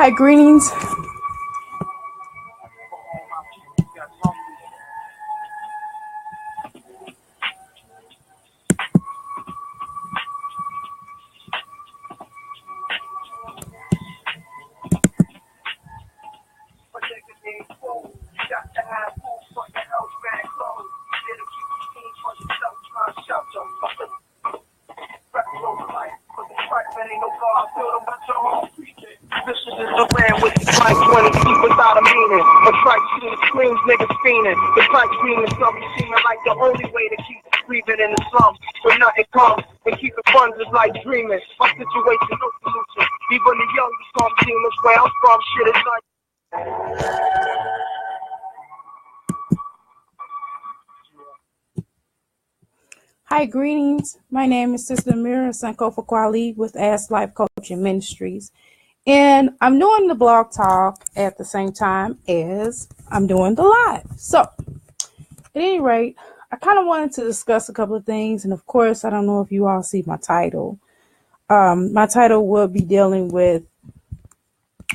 Hi, greetings. This is the land with the price money, keep without a meaning. A tripe scene screams niggas fiending. The price meaning something seeming like the only way to keep breathing in the slums. Where nothing comes and keeping funds is like dreaming. My situation, no solution. Even the young become demons. Where I'm from, shit is like. Hi, greetings. My name is Sister Amira Sankofa Kwali with Ask Life Coaching Ministries. And I'm doing the blog talk at the same time as I'm doing the live. So, at any rate, I kind of wanted to discuss a couple of things. And of course, I don't know if you all see my title. My title will be dealing with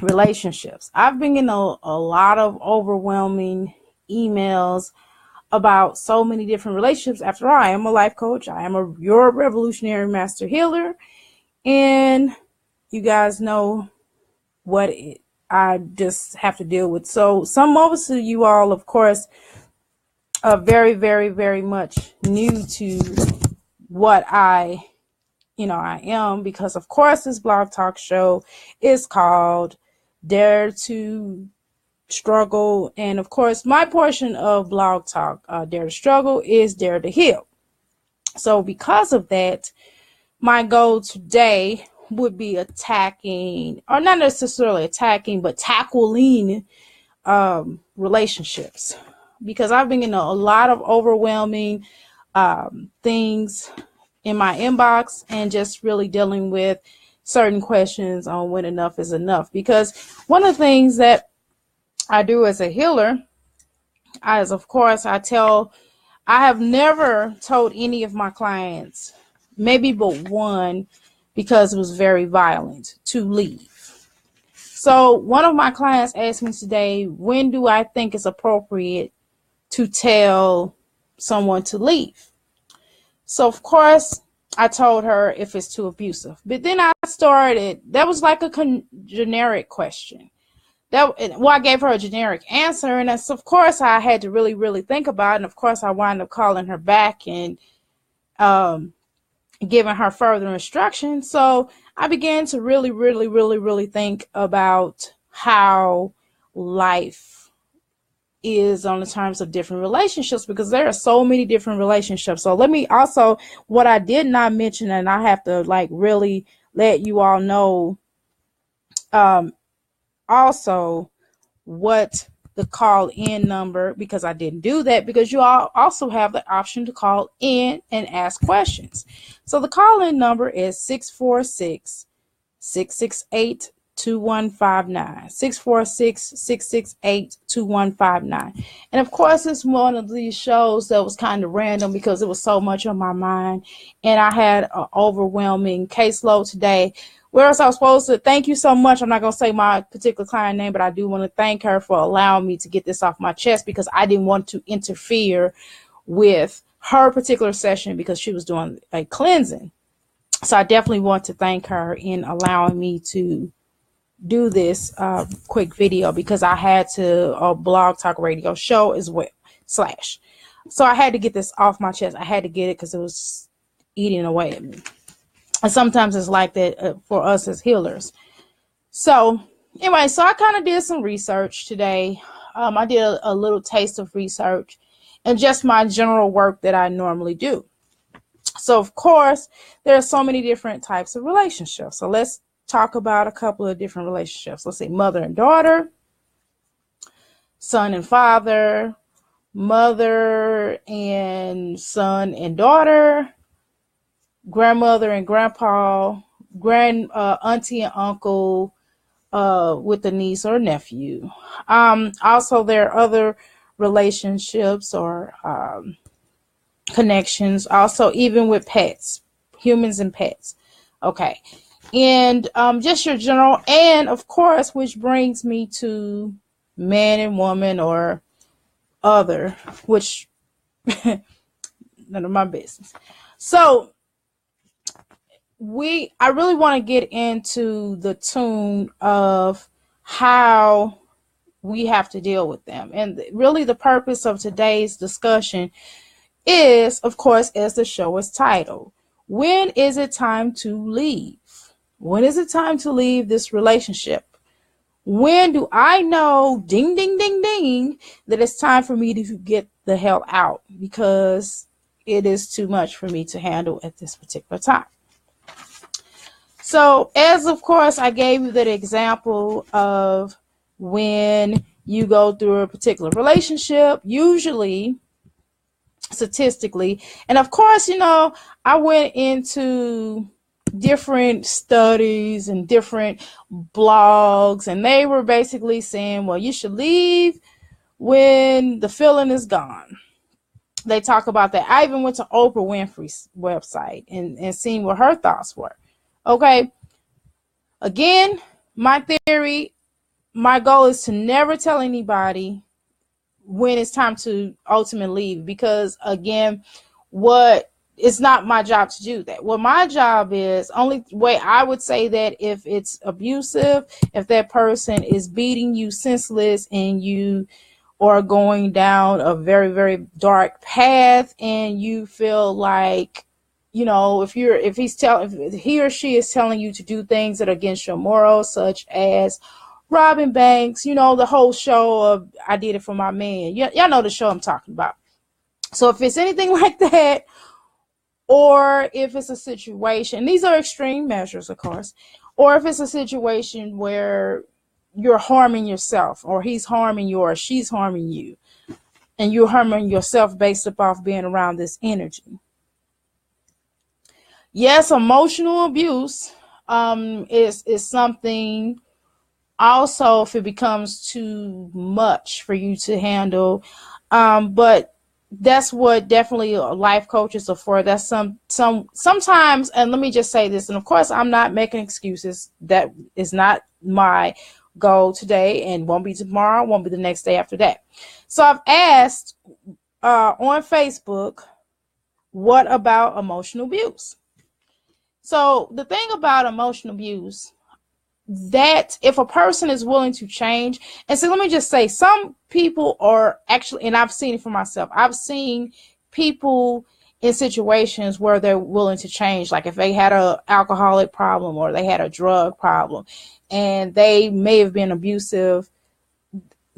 relationships. I've been getting a lot of overwhelming emails about so many different relationships. After all, I am a life coach. I am your revolutionary master healer. And you guys know what I just have to deal with. So most of you all, of course, are very, very, very much new to what I am, because of course this blog talk show is called Dare to Struggle. And of course, my portion of blog talk, Dare to Struggle, is Dare to Heal. So because of that, my goal today would be attacking, or not necessarily attacking, but tackling relationships, because I've been getting a lot of overwhelming things in my inbox, and just really dealing with certain questions on when enough is enough. Because one of the things that I do as a healer, I have never told any of my clients, maybe but one, because it was very violent, to leave. So one of my clients asked me today, when do I think it's appropriate to tell someone to leave? So of course I told her if it's too abusive. But then that was like a generic question. I gave her a generic answer, and of course I had to really, really think about it. And of course I wound up calling her back and giving her further instructions. So I began to really, really, really, really think about how life is on the terms of different relationships, because there are so many different relationships. So let me also, what I did not mention, and I have to really let you all know, also what the call in number, because I didn't do that, because you all also have the option to call in and ask questions. So the call in number is 646-668-2159, 646-668-2159. And of course, it's one of these shows that was kind of random because it was so much on my mind, and I had an overwhelming caseload today. Whereas I was supposed to, thank you so much. I'm not going to say my particular client name, but I do want to thank her for allowing me to get this off my chest, because I didn't want to interfere with her particular session because she was doing a cleansing. So I definitely want to thank her in allowing me to do this quick video, because I had a blog talk radio show as well, / so I had to get this off my chest. I had to get it because it was eating away at me. And sometimes it's like that for us as healers. So anyway, so I kind of did some research today. I did a little taste of research and just my general work that I normally do. So of course, there are so many different types of relationships. So let's talk about a couple of different relationships. Let's say mother and daughter, son and father, mother and son and daughter, grandmother and grandpa, auntie and uncle with a niece or nephew. Also, there are other relationships or connections. Also, even with pets, humans and pets. Okay. and just your general, and of course, which brings me to man and woman or other, which none of my business. So I really want to get into the tune of how we have to deal with them. And really the purpose of today's discussion is, of course, as the show is titled, when is it time to leave? When is it time to leave this relationship? When do I know, ding, ding, ding, ding, that it's time for me to get the hell out because it is too much for me to handle at this particular time? So, as of course, I gave you that example of when you go through a particular relationship, usually statistically, and of course, I went into different studies and different blogs, and they were basically saying, well, you should leave when the feeling is gone. They talk about that. I even went to Oprah Winfrey's website and seen what her thoughts were. Okay. Again, my theory, my goal is to never tell anybody when it's time to ultimately leave, because again, it's not my job to do that. What my job is, only way I would say that, if it's abusive, if that person is beating you senseless and you are going down a very, very dark path and you feel like, if he or she is telling you to do things that are against your morals, such as robbing banks, the whole show of I Did It For My Man. Y'all know the show I'm talking about. So if it's anything like that, or if it's a situation, these are extreme measures, of course, or if it's a situation where you're harming yourself, or he's harming you, or she's harming you, and you're harming yourself based off being around this energy. Yes, emotional abuse is something. Also, if it becomes too much for you to handle, but that's what definitely life coaches are for. That's sometimes, and let me just say this, and of course, I'm not making excuses. That is not my goal today, and won't be tomorrow, won't be the next day after that. So I've asked on Facebook, what about emotional abuse? So the thing about emotional abuse, that if a person is willing to change, and so let me just say, some people are actually, and I've seen it for myself, I've seen people in situations where they're willing to change, like if they had an alcoholic problem or they had a drug problem and they may have been abusive,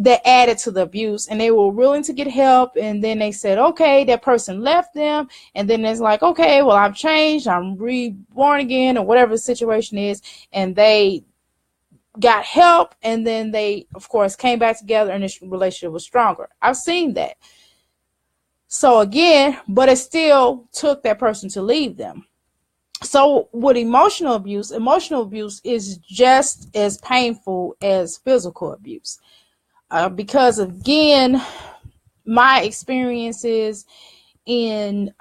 that added to the abuse, and they were willing to get help, and then they said, okay, that person left them, and then it's like, okay, well, I've changed, I'm reborn again, or whatever the situation is, and they got help, and then they, of course, came back together, and this relationship was stronger. I've seen that. So again, but it still took that person to leave them. So with emotional abuse is just as painful as physical abuse. Because again, my experiences in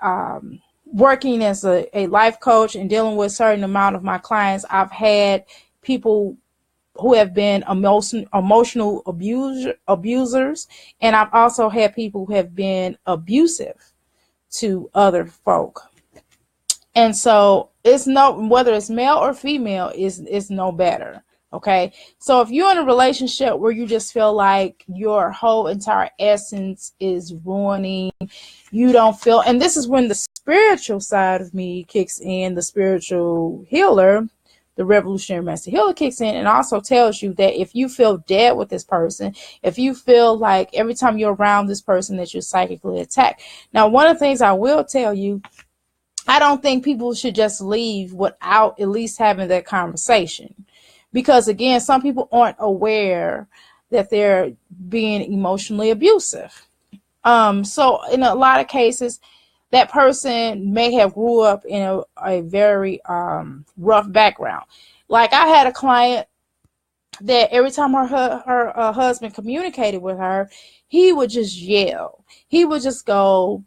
working as a life coach and dealing with a certain amount of my clients, I've had people who have been emotional abusers, and I've also had people who have been abusive to other folk. And so whether it's male or female is no better. Okay. So if you're in a relationship where you just feel like your whole entire essence is ruining, you don't feel, and this is when the spiritual side of me kicks in, the spiritual healer, the revolutionary master healer kicks in, and also tells you that if you feel dead with this person, if you feel like every time you're around this person that you're psychically attacked. Now, one of the things I will tell you, I don't think people should just leave without at least having that conversation. Because again, some people aren't aware that they're being emotionally abusive. So in a lot of cases, that person may have grew up in a very rough background. Like I had a client that every time her husband communicated with her, he would just yell. He would just go,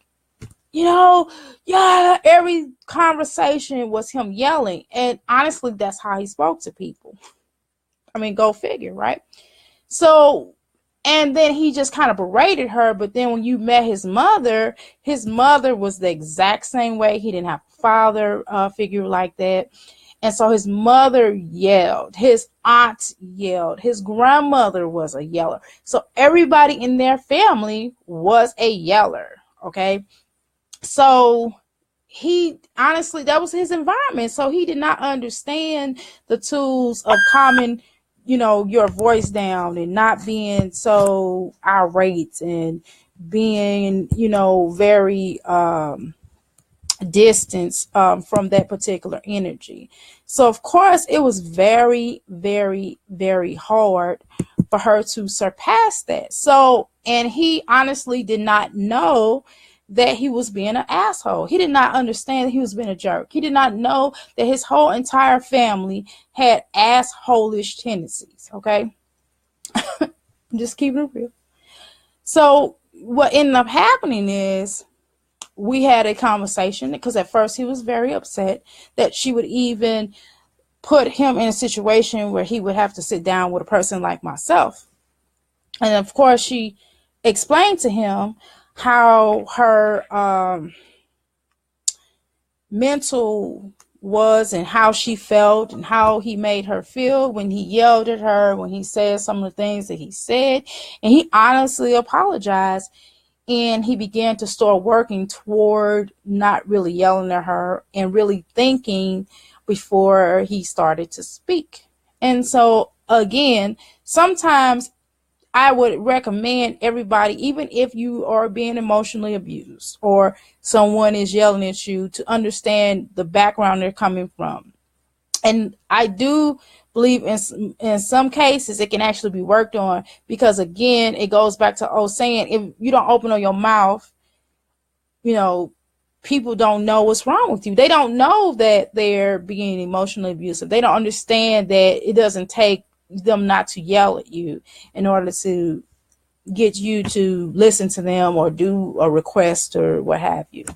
Yeah, every conversation was him yelling. And honestly, that's how he spoke to people. I mean, go figure, right? So, and then he just kind of berated her. But then when you met his mother was the exact same way. He didn't have a father figure like that. And so his mother yelled, his aunt yelled, his grandmother was a yeller. So everybody in their family was a yeller. Okay. So he honestly, that was his environment. So he did not understand the tools of calming, your voice down and not being so irate and being, very distance from that particular energy. So of course it was very, very, very hard for her to surpass that. So, and he honestly did not know that he was being an asshole. He did not understand that he was being a jerk. He did not know that his whole entire family had assholish tendencies. Okay. I'm just keeping it real. So what ended up happening is we had a conversation, because at first he was very upset that she would even put him in a situation where he would have to sit down with a person like myself. And of course, she explained to him how her mental was and how she felt and how he made her feel when he yelled at her, when he said some of the things that he said. And he honestly apologized. And he began to start working toward not really yelling at her and really thinking before he started to speak. And so, again, sometimes I would recommend everybody, even if you are being emotionally abused or someone is yelling at you, to understand the background they're coming from. And I do believe in some cases it can actually be worked on, because again, it goes back to saying, if you don't open up your mouth, people don't know what's wrong with you. They don't know that they're being emotionally abusive. They don't understand that it doesn't take them not to yell at you in order to get you to listen to them or do a request or what have you.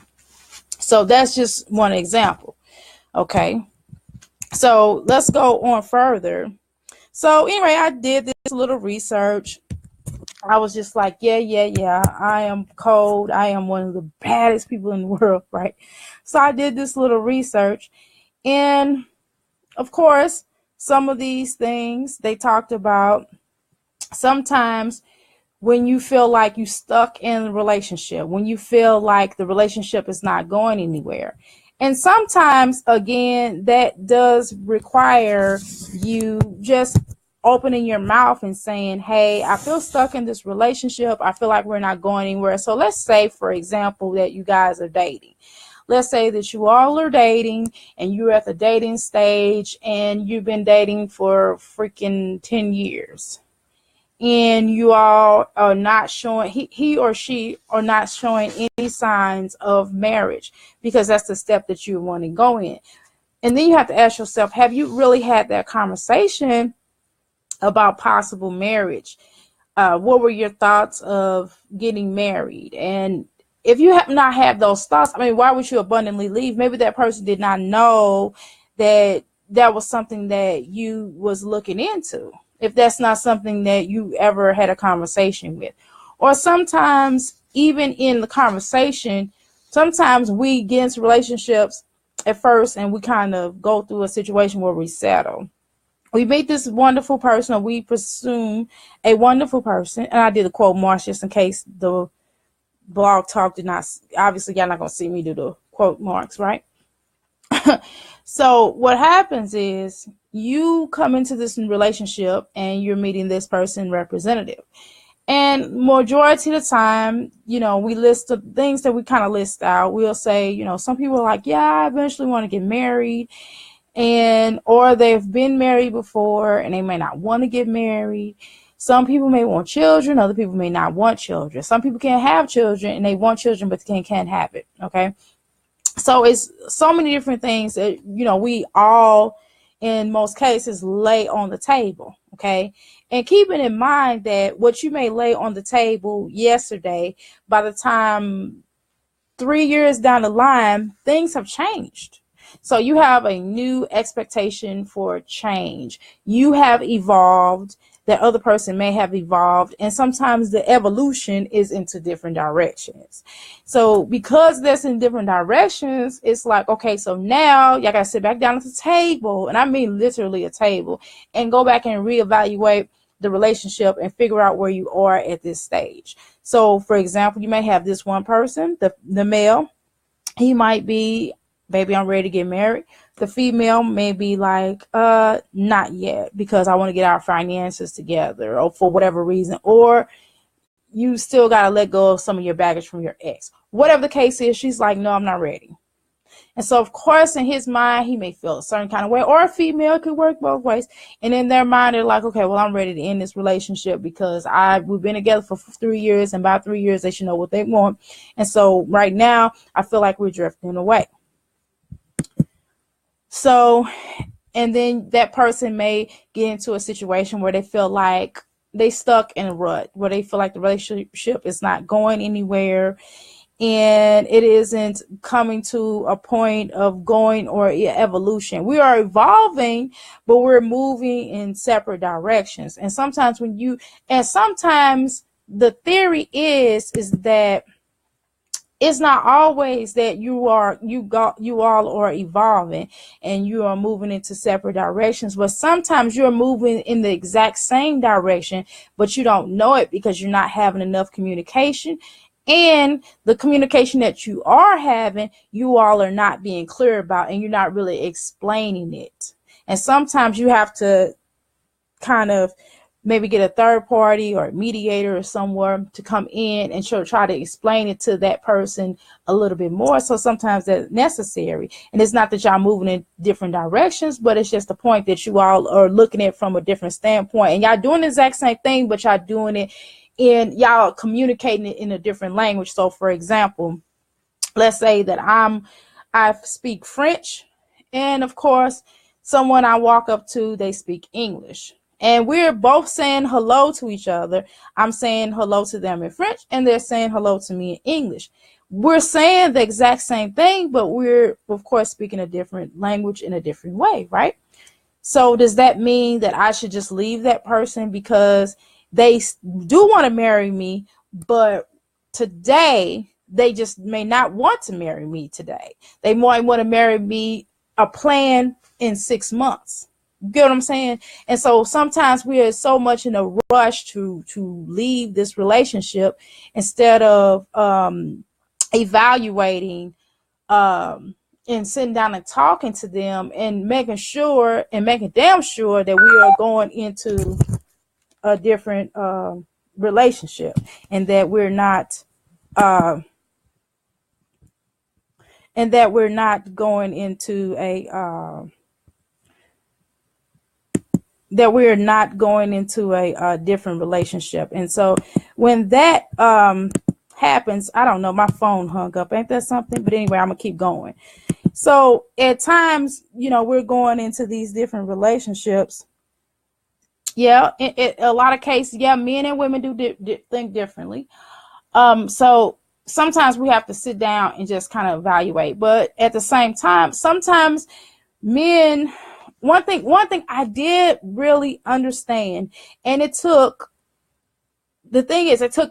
So that's just one example. Okay. So let's go on further. So anyway, I did this little research. I was just like, yeah, I am cold. I am one of the baddest people in the world, right? So I did this little research. And of course, some of these things they talked about, sometimes when you feel like you stuck in a relationship, when you feel like the relationship is not going anywhere. And sometimes, again, that does require you just opening your mouth and saying, hey, I feel stuck in this relationship. I feel like we're not going anywhere. So let's say, for example, that you guys are dating. Let's say that you all are dating and you're at the dating stage and you've been dating for freaking 10 years. And you all are not showing, he or she are not showing any signs of marriage, because that's the step that you want to go in. And then you have to ask yourself, have you really had that conversation about possible marriage? What were your thoughts of getting married? And if you have not had those thoughts, I mean, why would you abundantly leave? Maybe that person did not know that that was something that you was looking into, if that's not something that you ever had a conversation with. Or sometimes even in the conversation, sometimes we get into relationships at first and we kind of go through a situation where we settle. We meet this wonderful person, or we presume a wonderful person. And I did a quote marks just in case the blog talk did not, obviously y'all not going to see me do the quote marks, right? So what happens is you come into this relationship and you're meeting this person representative. And majority of the time, we list the things that we kind of list out. We'll say, some people are like, yeah, I eventually want to get married. Or they've been married before and they may not want to get married. Some people may want children. Other people may not want children. Some people can't have children and they want children, but they can't have it. Okay. So it's so many different things that, we all, in most cases, lay on the table. Okay. And keeping in mind that what you may lay on the table yesterday, by the time 3 years down the line, things have changed. So you have a new expectation for change. You have evolved. That other person may have evolved. And sometimes the evolution is into different directions. So because that's in different directions, it's like, okay, so now y'all got to sit back down at the table. And I mean literally a table, and go back and reevaluate the relationship and figure out where you are at this stage. So for example, you may have this one person, the male, he might be, baby, I'm ready to get married. The female may be like, not yet, because I want to get our finances together, or for whatever reason, or you still got to let go of some of your baggage from your ex. Whatever the case is, she's like, no, I'm not ready. And so, of course, in his mind, he may feel a certain kind of way, or a female, could work both ways. And in their mind, they're like, okay, well, I'm ready to end this relationship because we've been together for 3 years, and by 3 years, they should know what they want. And so right now, I feel like we're drifting away. So, and then that person may get into a situation where they feel like they stuck in a rut, where they feel like the relationship is not going anywhere, and it isn't coming to a point of going or evolution. We are evolving, but we're moving in separate directions. And sometimes sometimes the theory is that it's not always that you all are evolving and you are moving into separate directions, but sometimes you're moving in the exact same direction, but you don't know it because you're not having enough communication. And the communication that you are having, you all are not being clear about, and you're not really explaining it. And sometimes you have to kind of maybe get a third party or a mediator or somewhere to come in and try to explain it to that person a little bit more. So sometimes that's necessary. And it's not that y'all moving in different directions, but it's just the point that you all are looking at from a different standpoint. And y'all doing the exact same thing, but y'all doing it in, y'all communicating it in a different language. So for example, let's say that I speak French, and of course, someone I walk up to, they speak English. And we're both saying hello to each other. I'm saying hello to them in French, and they're saying hello to me in English. We're saying the exact same thing, but we're, of course, speaking a different language in a different way, right? So does that mean that I should just leave that person because they do want to marry me, but today they just may not want to marry me today? They might want to marry me a plan in 6 months. Get what I'm saying? And so sometimes we are so much in a rush to leave this relationship instead of evaluating and sitting down and talking to them and making damn sure that we are going into a different relationship, and that we're not going into a different relationship. And so when that happens, I don't know, my phone hung up, ain't that something? But anyway, I'm gonna keep going. So at times, we're going into these different relationships. Yeah, in a lot of cases, yeah, men and women do think differently. So sometimes we have to sit down and just kind of evaluate. But at the same time, sometimes men, one thing I did really understand, and it took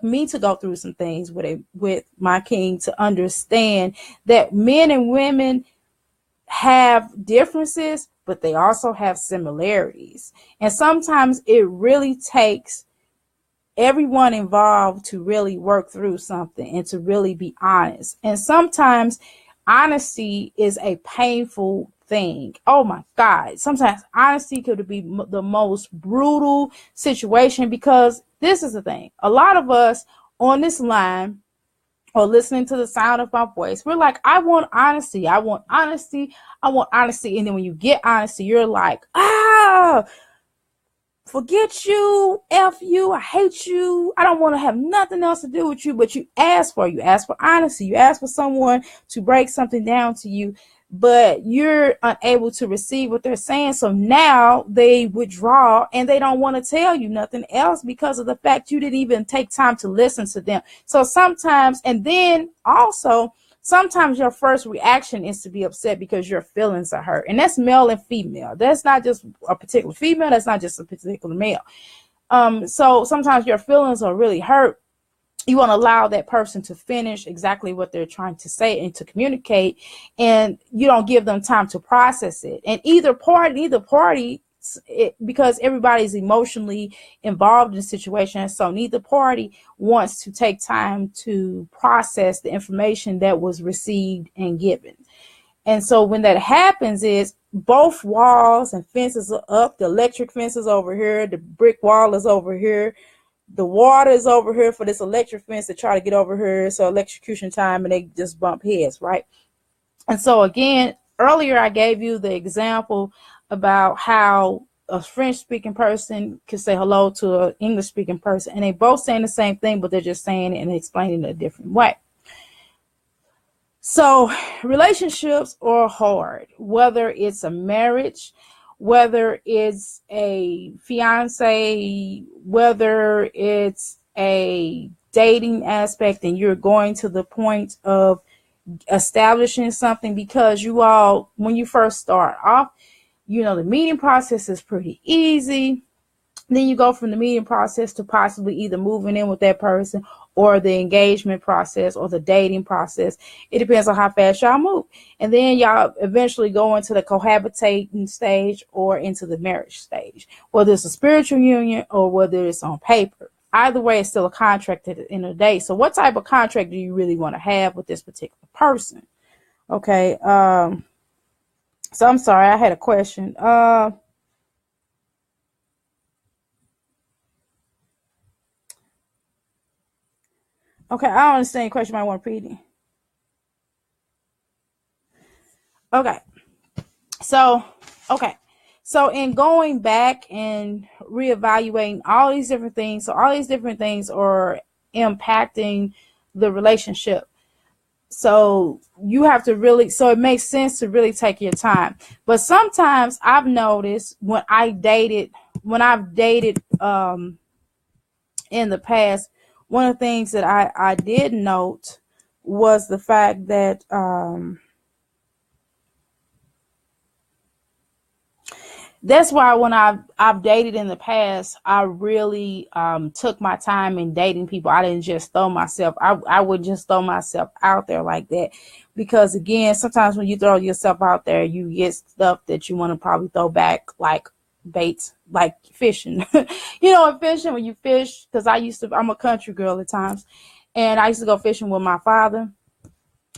me to go through some things with my king to understand that men and women have differences, but they also have similarities. And sometimes it really takes everyone involved to really work through something and to really be honest. And sometimes honesty is a painful thing. Oh my God. Sometimes honesty could be the most brutal situation, because this is the thing. A lot of us on this line or listening to the sound of my voice, we're like, I want honesty. I want honesty. I want honesty. And then when you get honesty, you're like, forget you, F you, I hate you, I don't want to have nothing else to do with you. But you ask for honesty. You ask for someone to break something down to you, but you're unable to receive what they're saying. So now they withdraw and they don't want to tell you nothing else because of the fact you didn't even take time to listen to them. So sometimes, and then also sometimes your first reaction is to be upset because your feelings are hurt. And that's male and female. That's not just a particular female. That's not just a particular male. So sometimes your feelings are really hurt. You want to allow that person to finish exactly what they're trying to say and to communicate, and you don't give them time to process it. And either party, because everybody's emotionally involved in the situation, so neither party wants to take time to process the information that was received and given. And so when that happens is both walls and fences are up. The electric fence is over here, the brick wall is over here, the water is over here for this electric fence to try to get over here. So electrocution time, and they just bump heads, right? And so again, earlier I gave you the example about how a French speaking person could say hello to an English speaking person, and they both saying the same thing, but they're just saying it and explaining it a different way. So relationships are hard, whether it's a marriage, whether it's a fiance, whether it's a dating aspect, and you're going to the point of establishing something, because you all, when you first start off, the meeting process is pretty easy. Then you go from the meeting process to possibly either moving in with that person, or the engagement process, or the dating process. It depends on how fast y'all move. And then y'all eventually go into the cohabitating stage or into the marriage stage, whether it's a spiritual union or whether it's on paper. Either way, it's still a contract at the end of the day. So what type of contract do you really want to have with this particular person? Okay. So I'm sorry, I had a question. Okay, I don't understand your question. You might want to repeat it. Okay. So in going back and reevaluating all these different things, so all these different things are impacting the relationship. So you have to really, so it makes sense to really take your time. But sometimes I've noticed when I've dated in the past, one of the things that I did note was the fact that that's why when I've dated in the past, I really took my time in dating people. I didn't just throw myself. I would just throw myself out there like that, because again, sometimes when you throw yourself out there, you get stuff that you want to probably throw back, like baits, like fishing. In fishing, when you fish, because I'm a country girl at times, and I used to go fishing with my father.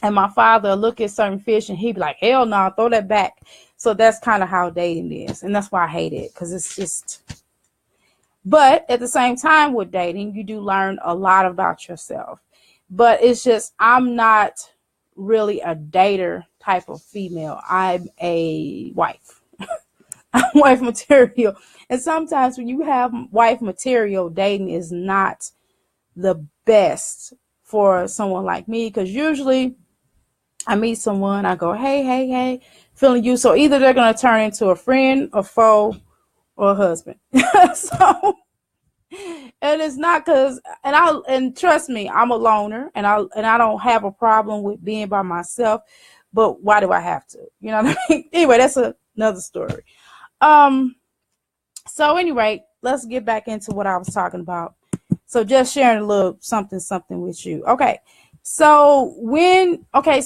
And my father look at certain fish and he'd be like, hell no, throw that back. So that's kind of how dating is. And that's why I hate it, because it's just, but at the same time with dating, you do learn a lot about yourself. But it's just, I'm not really a dater type of female. I'm a wife. I'm wife material. And sometimes when you have wife material, dating is not the best for someone like me, because usually I meet someone, I go, hey, feeling you. So either they're going to turn into a friend, a foe, or a husband. So, and it's not because, and trust me, I'm a loner, and I don't have a problem with being by myself, but why do I have to? You know what I mean? Anyway, that's another story. So anyway, let's get back into what I was talking about. So just sharing a little something with you. Okay. So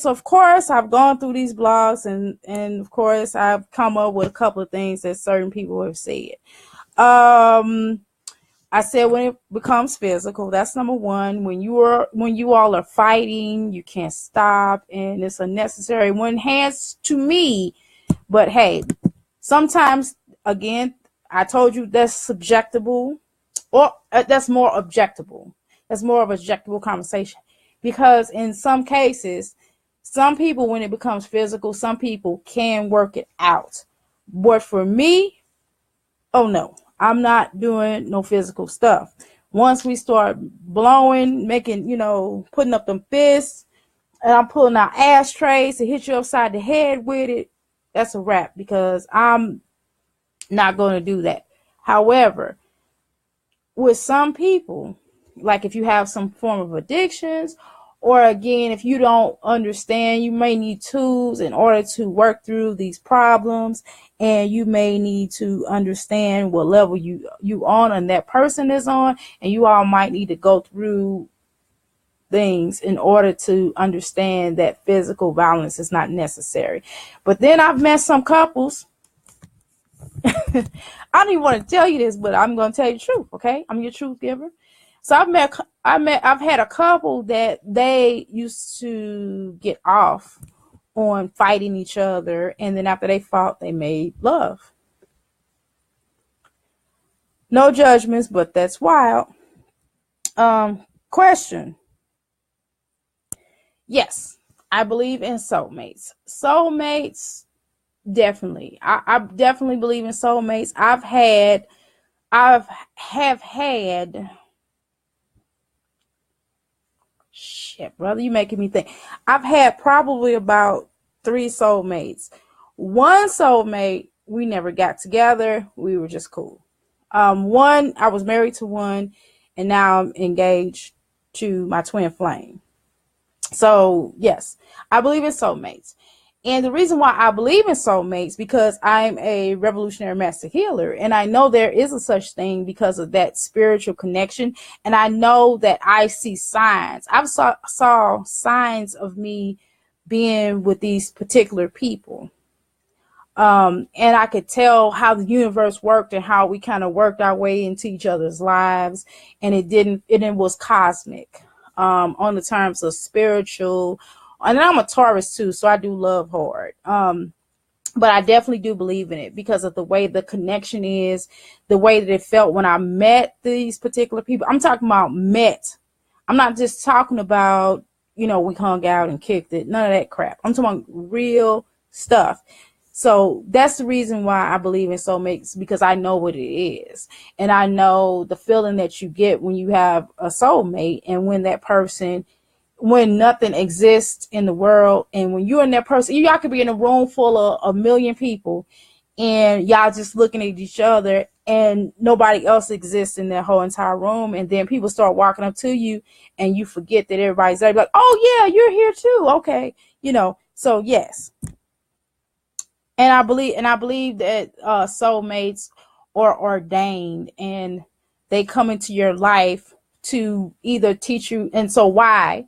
of course I've gone through these blogs, and of course I've come up with a couple of things that certain people have said. I said when it becomes physical, that's number one. When you all are fighting, you can't stop, and it's unnecessary. When hands to me, but hey, sometimes again, I told you that's subjectable, or that's more objectable. That's more of an objectable conversation. Because in some cases, some people, when it becomes physical, some people can work it out. But for me, oh no, I'm not doing no physical stuff. Once we start blowing, making, putting up them fists, and I'm pulling out ashtrays to hit you upside the head with it, that's a wrap, because I'm not going to do that. However, with some people, like if you have some form of addictions, Or again, if you don't understand, you may need tools in order to work through these problems, and you may need to understand what level you on and that person is on, and you all might need to go through things in order to understand that physical violence is not necessary. But then I've met some couples. I don't even want to tell you this, but I'm going to tell you the truth. Okay, I'm your truth giver. So I've had a couple that they used to get off on fighting each other, and then after they fought, they made love. No judgments, but that's wild. Question. Yes, I believe in soulmates. Soulmates, definitely. I definitely believe in soulmates. I have had. Shit, brother, you making me think. I've had probably about 3 soulmates. One soulmate, we never got together. We were just cool. One, I was married to one, and now I'm engaged to my twin flame. So yes, I believe in soulmates. And the reason why I believe in soulmates, because I'm a revolutionary master healer, and I know there is a such thing because of that spiritual connection. And I know that I see signs. I saw signs of me being with these particular people. And I could tell how the universe worked and how we kind of worked our way into each other's lives. And it was cosmic, on the terms of spiritual. And I'm a Taurus too, so I do love hard. But I definitely do believe in it because of the way the connection is, the way that it felt when I met these particular people. I'm talking about met. I'm not just talking about, we hung out and kicked it. None of that crap. I'm talking about real stuff. So that's the reason why I believe in soulmates, because I know what it is. And I know the feeling that you get when you have a soulmate, and when nothing exists in the world, and when you're in that person, y'all could be in a room full of a million people, and y'all just looking at each other, and nobody else exists in that whole entire room. And then people start walking up to you, and you forget that everybody's there. Like, oh yeah, you're here too. Okay. So yes. And I believe that soulmates are ordained, and they come into your life to either teach you. And so why?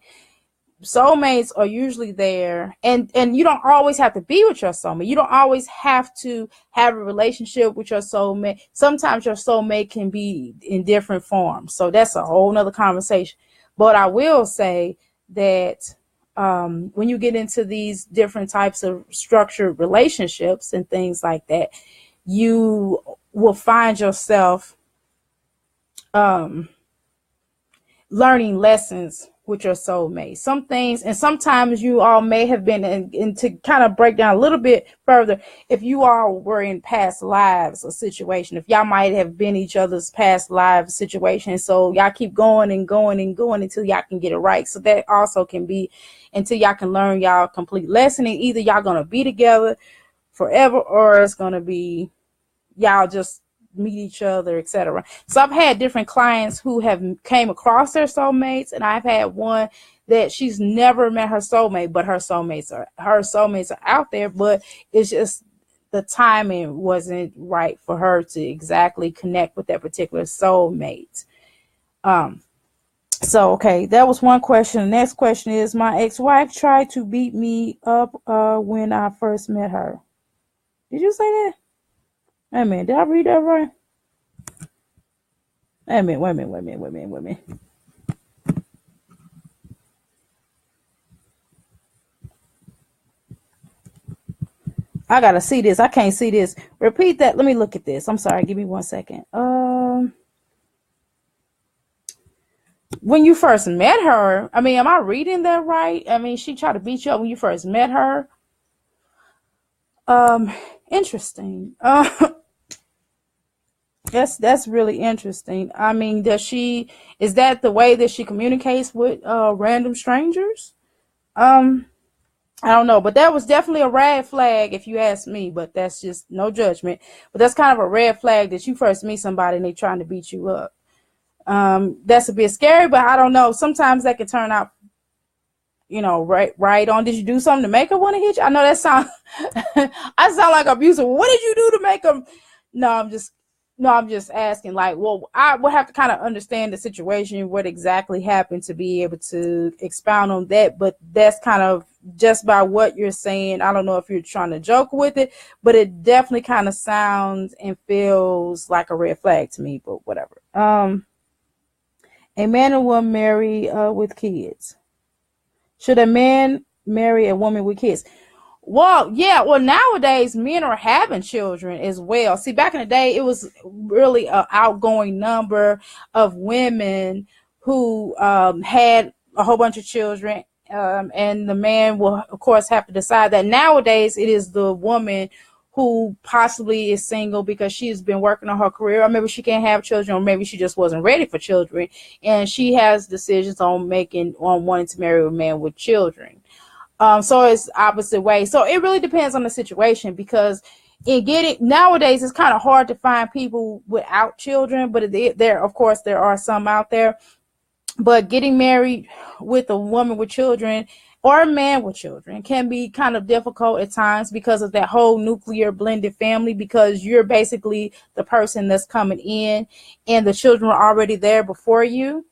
Soulmates are usually there, and you don't always have to be with your soulmate. You don't always have to have a relationship with your soulmate. Sometimes your soulmate can be in different forms. So that's a whole nother conversation. But I will say that when you get into these different types of structured relationships and things like that, you will find yourself learning lessons with your soulmate. Some things, and sometimes you all may have been in to kind of break down a little bit further, if you all were in past lives or situation, if y'all might have been each other's past lives situation, so y'all keep going and going and going until y'all can get it right. So that also can be until y'all can learn y'all complete lesson, and either y'all gonna be together forever, or it's gonna be y'all just meet each other, etc. So I've had different clients who have came across their soulmates, and I've had one that she's never met her soulmate, but her soulmates are out there, but it's just the timing wasn't right for her to exactly connect with that particular soulmate. So okay, that was one question. The next question is, my ex-wife tried to beat me up when I first met her. Did you say that? Wait a minute, did I read that right? Wait a minute. I gotta see this. I can't see this. Repeat that. Let me look at this. I'm sorry. Give me 1 second. When you first met her, I mean, am I reading that right? I mean, she tried to beat you up when you first met her. Interesting. That's really interesting. I mean, is that the way that she communicates with random strangers? I don't know, but that was definitely a red flag if you ask me, but that's just no judgment. But that's kind of a red flag that you first meet somebody and they're trying to beat you up. That's a bit scary, but I don't know. Sometimes that can turn out right on. Did you do something to make her want to hit you? I know that sound I sound like abusive. What did you do to make them? No, I'm just asking. Like, well, I would have to kind of understand the situation, what exactly happened, to be able to expound on that. But that's kind of just by what you're saying. I don't know if you're trying to joke with it, but it definitely kind of sounds and feels like a red flag to me. But whatever. A man and woman marry with kids. Should a man marry a woman with kids? Well, yeah. Well, nowadays men are having children as well. See, back in the day, it was really an outgoing number of women who had a whole bunch of children, and the man will, of course, have to decide that. Nowadays, it is the woman who possibly is single because she's been working on her career, or maybe she can't have children, or maybe she just wasn't ready for children, and she has decisions on wanting to marry a man with children. So it's opposite way. So it really depends on the situation, because nowadays it's kind of hard to find people without children, but of course there are some out there. But getting married with a woman with children or a man with children can be kind of difficult at times because of that whole nuclear blended family, because you're basically the person that's coming in and the children are already there before you.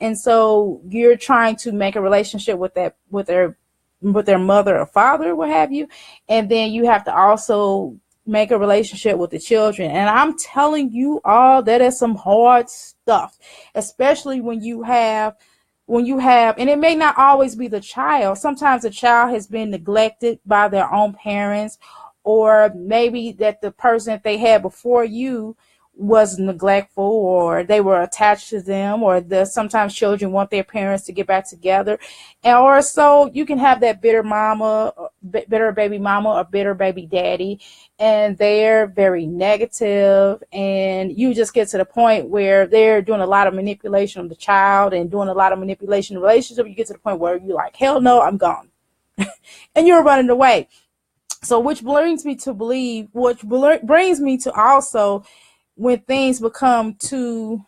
And so you're trying to make a relationship with their mother or father, what have you. And then you have to also make a relationship with the children. And I'm telling you all, that is some hard stuff, especially when you have, and it may not always be the child. Sometimes the child has been neglected by their own parents, or maybe that the person that they had before you was neglectful, or they were attached to them, or sometimes children want their parents to get back together. Or so you can have that bitter baby mama or bitter baby daddy, and they're very negative, and you just get to the point where they're doing a lot of manipulation of the child and doing a lot of manipulation in the relationship. You get to the point where you're like, hell no, I'm gone. And you're running away. So which brings me to also, when things become too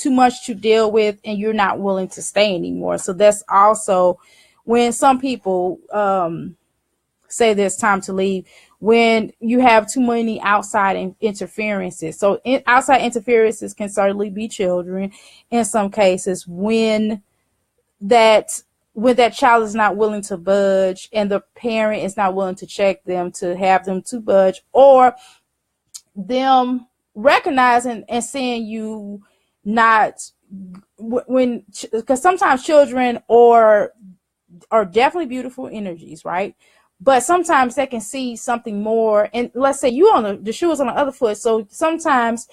much to deal with and you're not willing to stay anymore. So that's also when some people say there's time to leave, when you have too many outside interferences. So outside interferences can certainly be children in some cases, when that child is not willing to budge and the parent is not willing to check them to have them to budge, or them recognizing and seeing you not, because sometimes children are definitely beautiful energies, right? But sometimes they can see something more. And let's say you on the shoe is on the other foot. So sometimes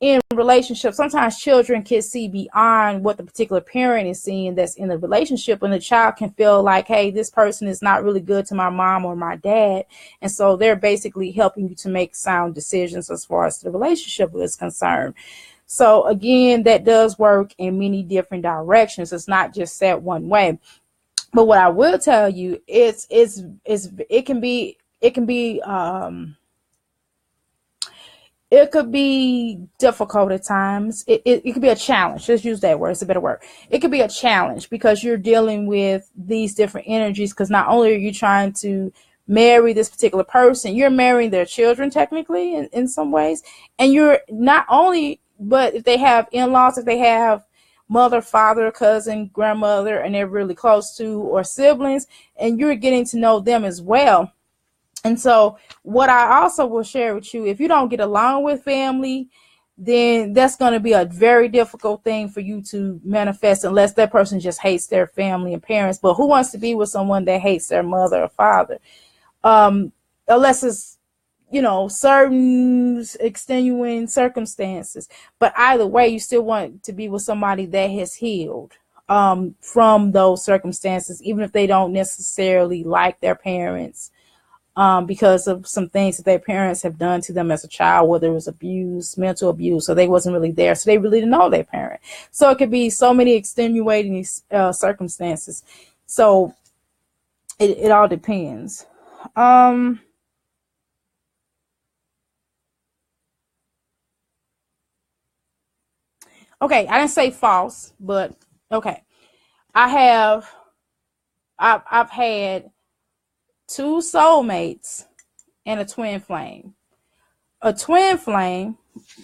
in relationships, sometimes children can see beyond what the particular parent is seeing that's in the relationship, and the child can feel like, hey, this person is not really good to my mom or my dad, and so they're basically helping you to make sound decisions as far as the relationship is concerned. So again, that does work in many different directions. It's not just set one way. But what I will tell you is it can be it could be difficult at times. It could be a challenge. Let's use that word. It's a better word. It could be a challenge because you're dealing with these different energies, because not only are you trying to marry this particular person, you're marrying their children technically in some ways. And you're not only, but if they have in-laws, if they have mother, father, cousin, grandmother, and they're really close to, or siblings, and you're getting to know them as well. And so what I also will share with you, if you don't get along with family, then that's going to be a very difficult thing for you to manifest, unless that person just hates their family and parents. But who wants to be with someone that hates their mother or father? Unless it's, certain extenuating circumstances. But either way, you still want to be with somebody that has healed from those circumstances, even if they don't necessarily like their parents. Because of some things that their parents have done to them as a child, whether it was abuse, mental abuse, or they wasn't really there, so they really didn't know their parent. So it could be so many extenuating circumstances. So it all depends. Okay, I didn't say false, but okay. I have I've had 2 soulmates and a twin flame. A twin flame,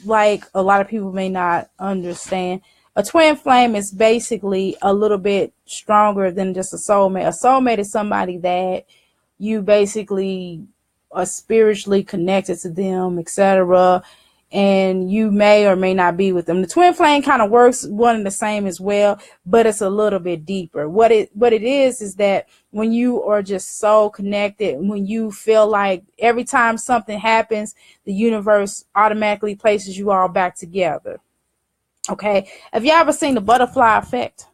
like a lot of people may not understand, a twin flame is basically a little bit stronger than just a soulmate. A soulmate is somebody that you basically are spiritually connected to them, etc. And you may or may not be with them. The twin flame kind of works one and the same as well, but it's a little bit deeper. What it is that when you are just so connected, when you feel like every time something happens, the universe automatically places you all back together. Okay. Have you ever seen the butterfly effect?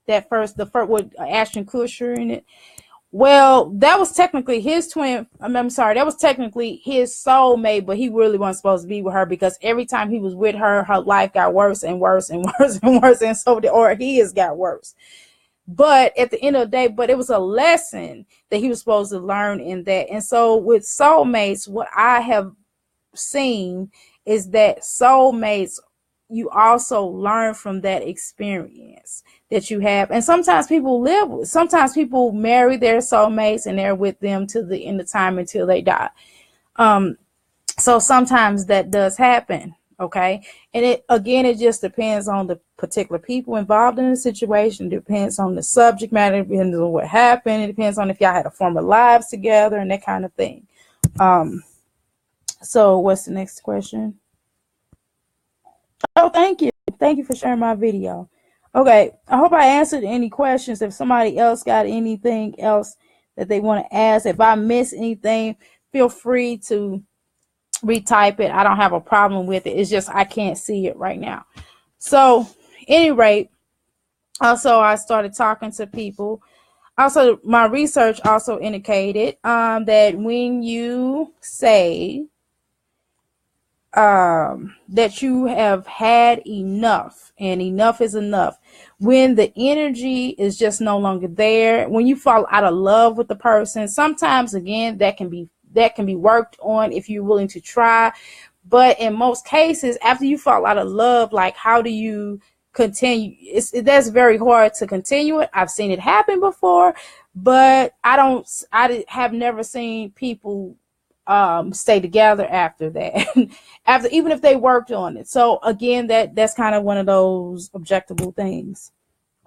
The first with Ashton Kutcher in it. Well, that was technically his twin. I'm sorry, that was technically his soulmate, but he really wasn't supposed to be with her because every time he was with her, her life got worse and worse and worse and worse, and so or his got worse. But at the end of the day, but it was a lesson that he was supposed to learn in that. And so with soulmates, what I have seen is that soulmates, you also learn from that experience that you have. And sometimes people marry their soulmates and they're with them to the end of time until they die. So sometimes that does happen. Okay. And it just depends on the particular people involved in the situation. It depends on the subject matter. It depends on what happened. It depends on if y'all had a former lives together and that kind of thing. So what's the next question? Oh, thank you. Thank you for sharing my video. Okay, I hope I answered any questions. If somebody else got anything else that they want to ask, if I miss anything, feel free to retype it. I don't have a problem with it. It's just I can't see it right now. So, any rate, also I started talking to people. Also, my research also indicated that when you say that you have had enough, and enough is enough, when the energy is just no longer there, when you fall out of love with the person, sometimes again that can be worked on if you're willing to try. But in most cases, after you fall out of love, like how do you continue? That's very hard to continue it. I've seen it happen before, but I have never seen people stay together after that, after even if they worked on it. So again, that's kind of one of those objectable things.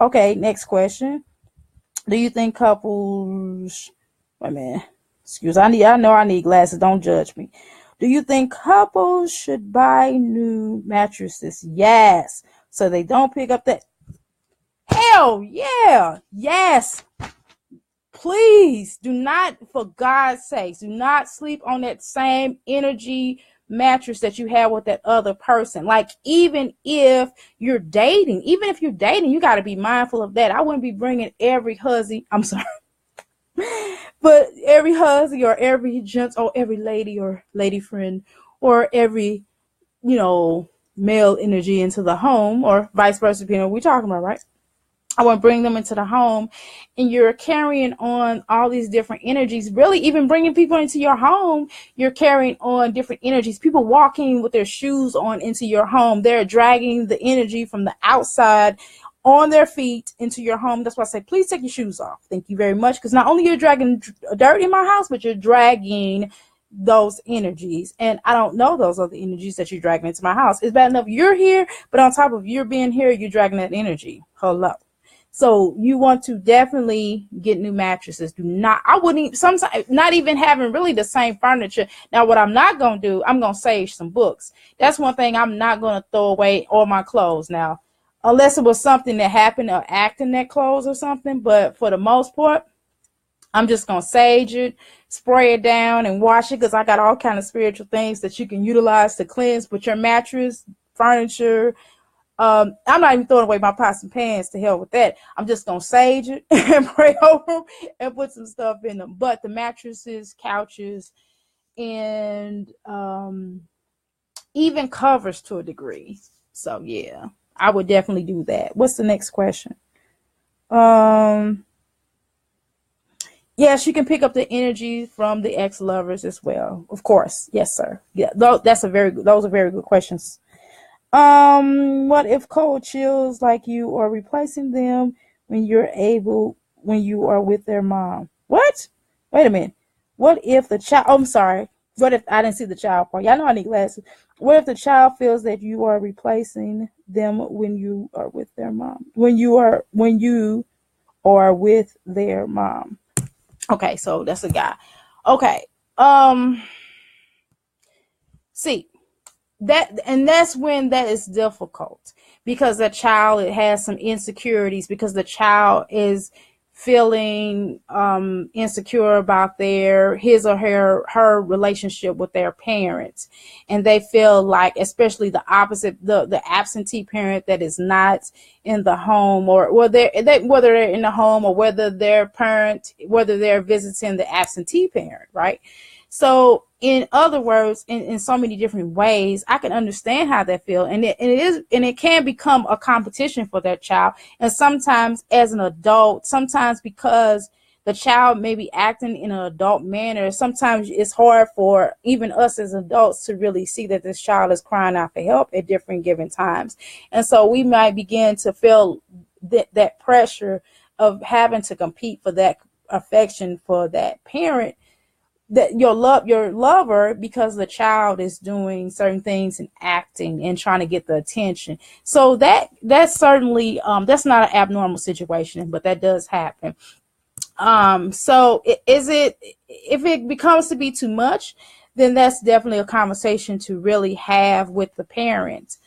Okay, next question. Do you think couples? Wait a minute. Excuse. I know I need glasses. Don't judge me. Do you think couples should buy new mattresses? Yes. So they don't pick up that. Hell yeah. Yes. Please do not, for God's sakes, do not sleep on that same energy mattress that you have with that other person. Like, even if you're dating, you got to be mindful of that. I wouldn't be bringing every husband, I'm sorry, but every husband or every gent or every lady or lady friend or every, male energy into the home, or vice versa, depending on what we're talking about, right? I want to bring them into the home, and you're carrying on all these different energies. Really, even bringing people into your home, you're carrying on different energies. People walking with their shoes on into your home, they're dragging the energy from the outside on their feet into your home. That's why I say, please take your shoes off. Thank you very much. Because not only you're dragging dirt in my house, but you're dragging those energies, and I don't know those other energies that you're dragging into my house. It's bad enough you're here, but on top of you being here, you're dragging that energy. Hello. So you want to definitely get new mattresses. I wouldn't, sometimes not even having really the same furniture. Now, what I'm not going to do, I'm going to save some books. That's one thing I'm not going to throw away, all my clothes now, unless it was something that happened or act in that clothes or something. But for the most part, I'm just going to sage it, spray it down and wash it, because I got all kind of spiritual things that you can utilize to cleanse. But your mattress, furniture, I'm not even throwing away my pots and pans, to hell with that. I'm just going to sage it and pray over them and put some stuff in them. But the mattresses, couches, and even covers to a degree. So, yeah, I would definitely do that. What's the next question? Yes, you can pick up the energy from the ex-lovers as well. Of course. Yes, sir. Yeah, those are very good questions. What if cold chills like you are replacing them when you're able when you are with their mom. What? Wait a minute. What if the child, oh, I'm sorry. What if I didn't see the child part? Y'all know I need glasses. What if the child feels that you are replacing them when you are with their mom? When you are with their mom. Okay, so that's a guy. Okay. See, that's when that is difficult, because the child, it has some insecurities, because the child is feeling insecure about his or her relationship with their parents, and they feel like, especially the opposite, the absentee parent that is not in the home, or whether they're in the home, or whether they're visiting the absentee parent, right? So in other words, in so many different ways, I can understand how they feel. And it can become a competition for that child. And sometimes as an adult, sometimes because the child may be acting in an adult manner, sometimes it's hard for even us as adults to really see that this child is crying out for help at different given times. And so we might begin to feel that pressure of having to compete for that affection for that parent, that your lover, because the child is doing certain things and acting and trying to get the attention. So that's certainly that's not an abnormal situation, but that does happen. So if it becomes to be too much, then that's definitely a conversation to really have with the parent.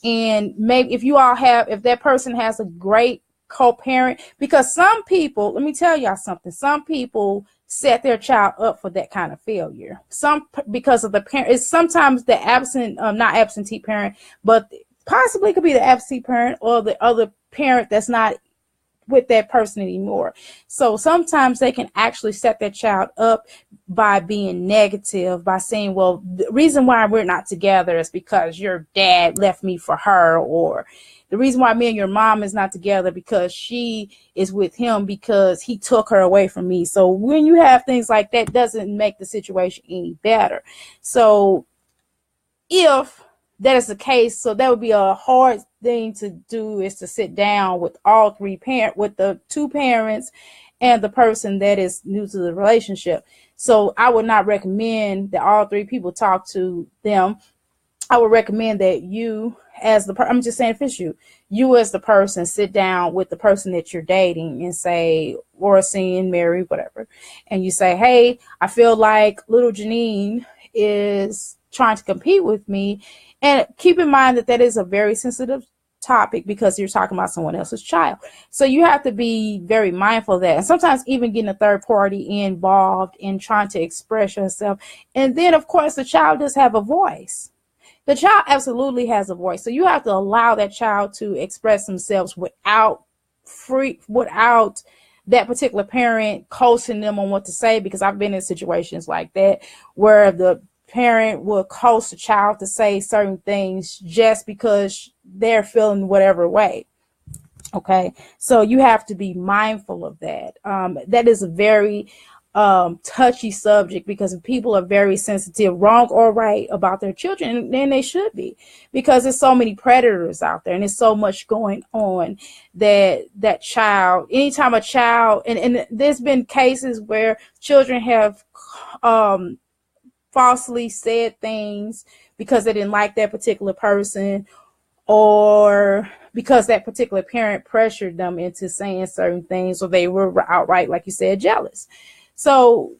And maybe if that person has a great co-parent, because some people, let me tell y'all something, some people set their child up for that kind of failure. Because of the parent, it's sometimes the not absentee parent, but possibly could be the absentee parent or the other parent that's not with that person anymore. So sometimes they can actually set their child up by being negative, by saying, well, the reason why we're not together is because your dad left me for her, or the reason why me and your mom is not together because she is with him because he took her away from me. So when you have things like that, doesn't make the situation any better. So if that is the case, so that would be a hard thing to do, is to sit down with with the two parents and the person that is new to the relationship. So I would not recommend that all three people talk to them. I would recommend that you, I'm just saying, if it's you as the person, sit down with the person that you're dating and say, or seeing, married, whatever. And you say, hey, I feel like little Janine is trying to compete with me. And keep in mind that is a very sensitive topic, because you're talking about someone else's child. So you have to be very mindful of that. And sometimes even getting a third party involved in trying to express yourself. And then, of course, the child does have a voice. The child absolutely has a voice. So you have to allow that child to express themselves without that particular parent coaching them on what to say, because I've been in situations like that where the parent will coach the child to say certain things just because they're feeling whatever way. Okay, so you have to be mindful of that. That is a very touchy subject, because people are very sensitive, wrong or right, about their children, and they should be, because there's so many predators out there and there's so much going on that child, anytime a child, and there's been cases where children have falsely said things because they didn't like that particular person, or because that particular parent pressured them into saying certain things, or they were outright, like you said, jealous. So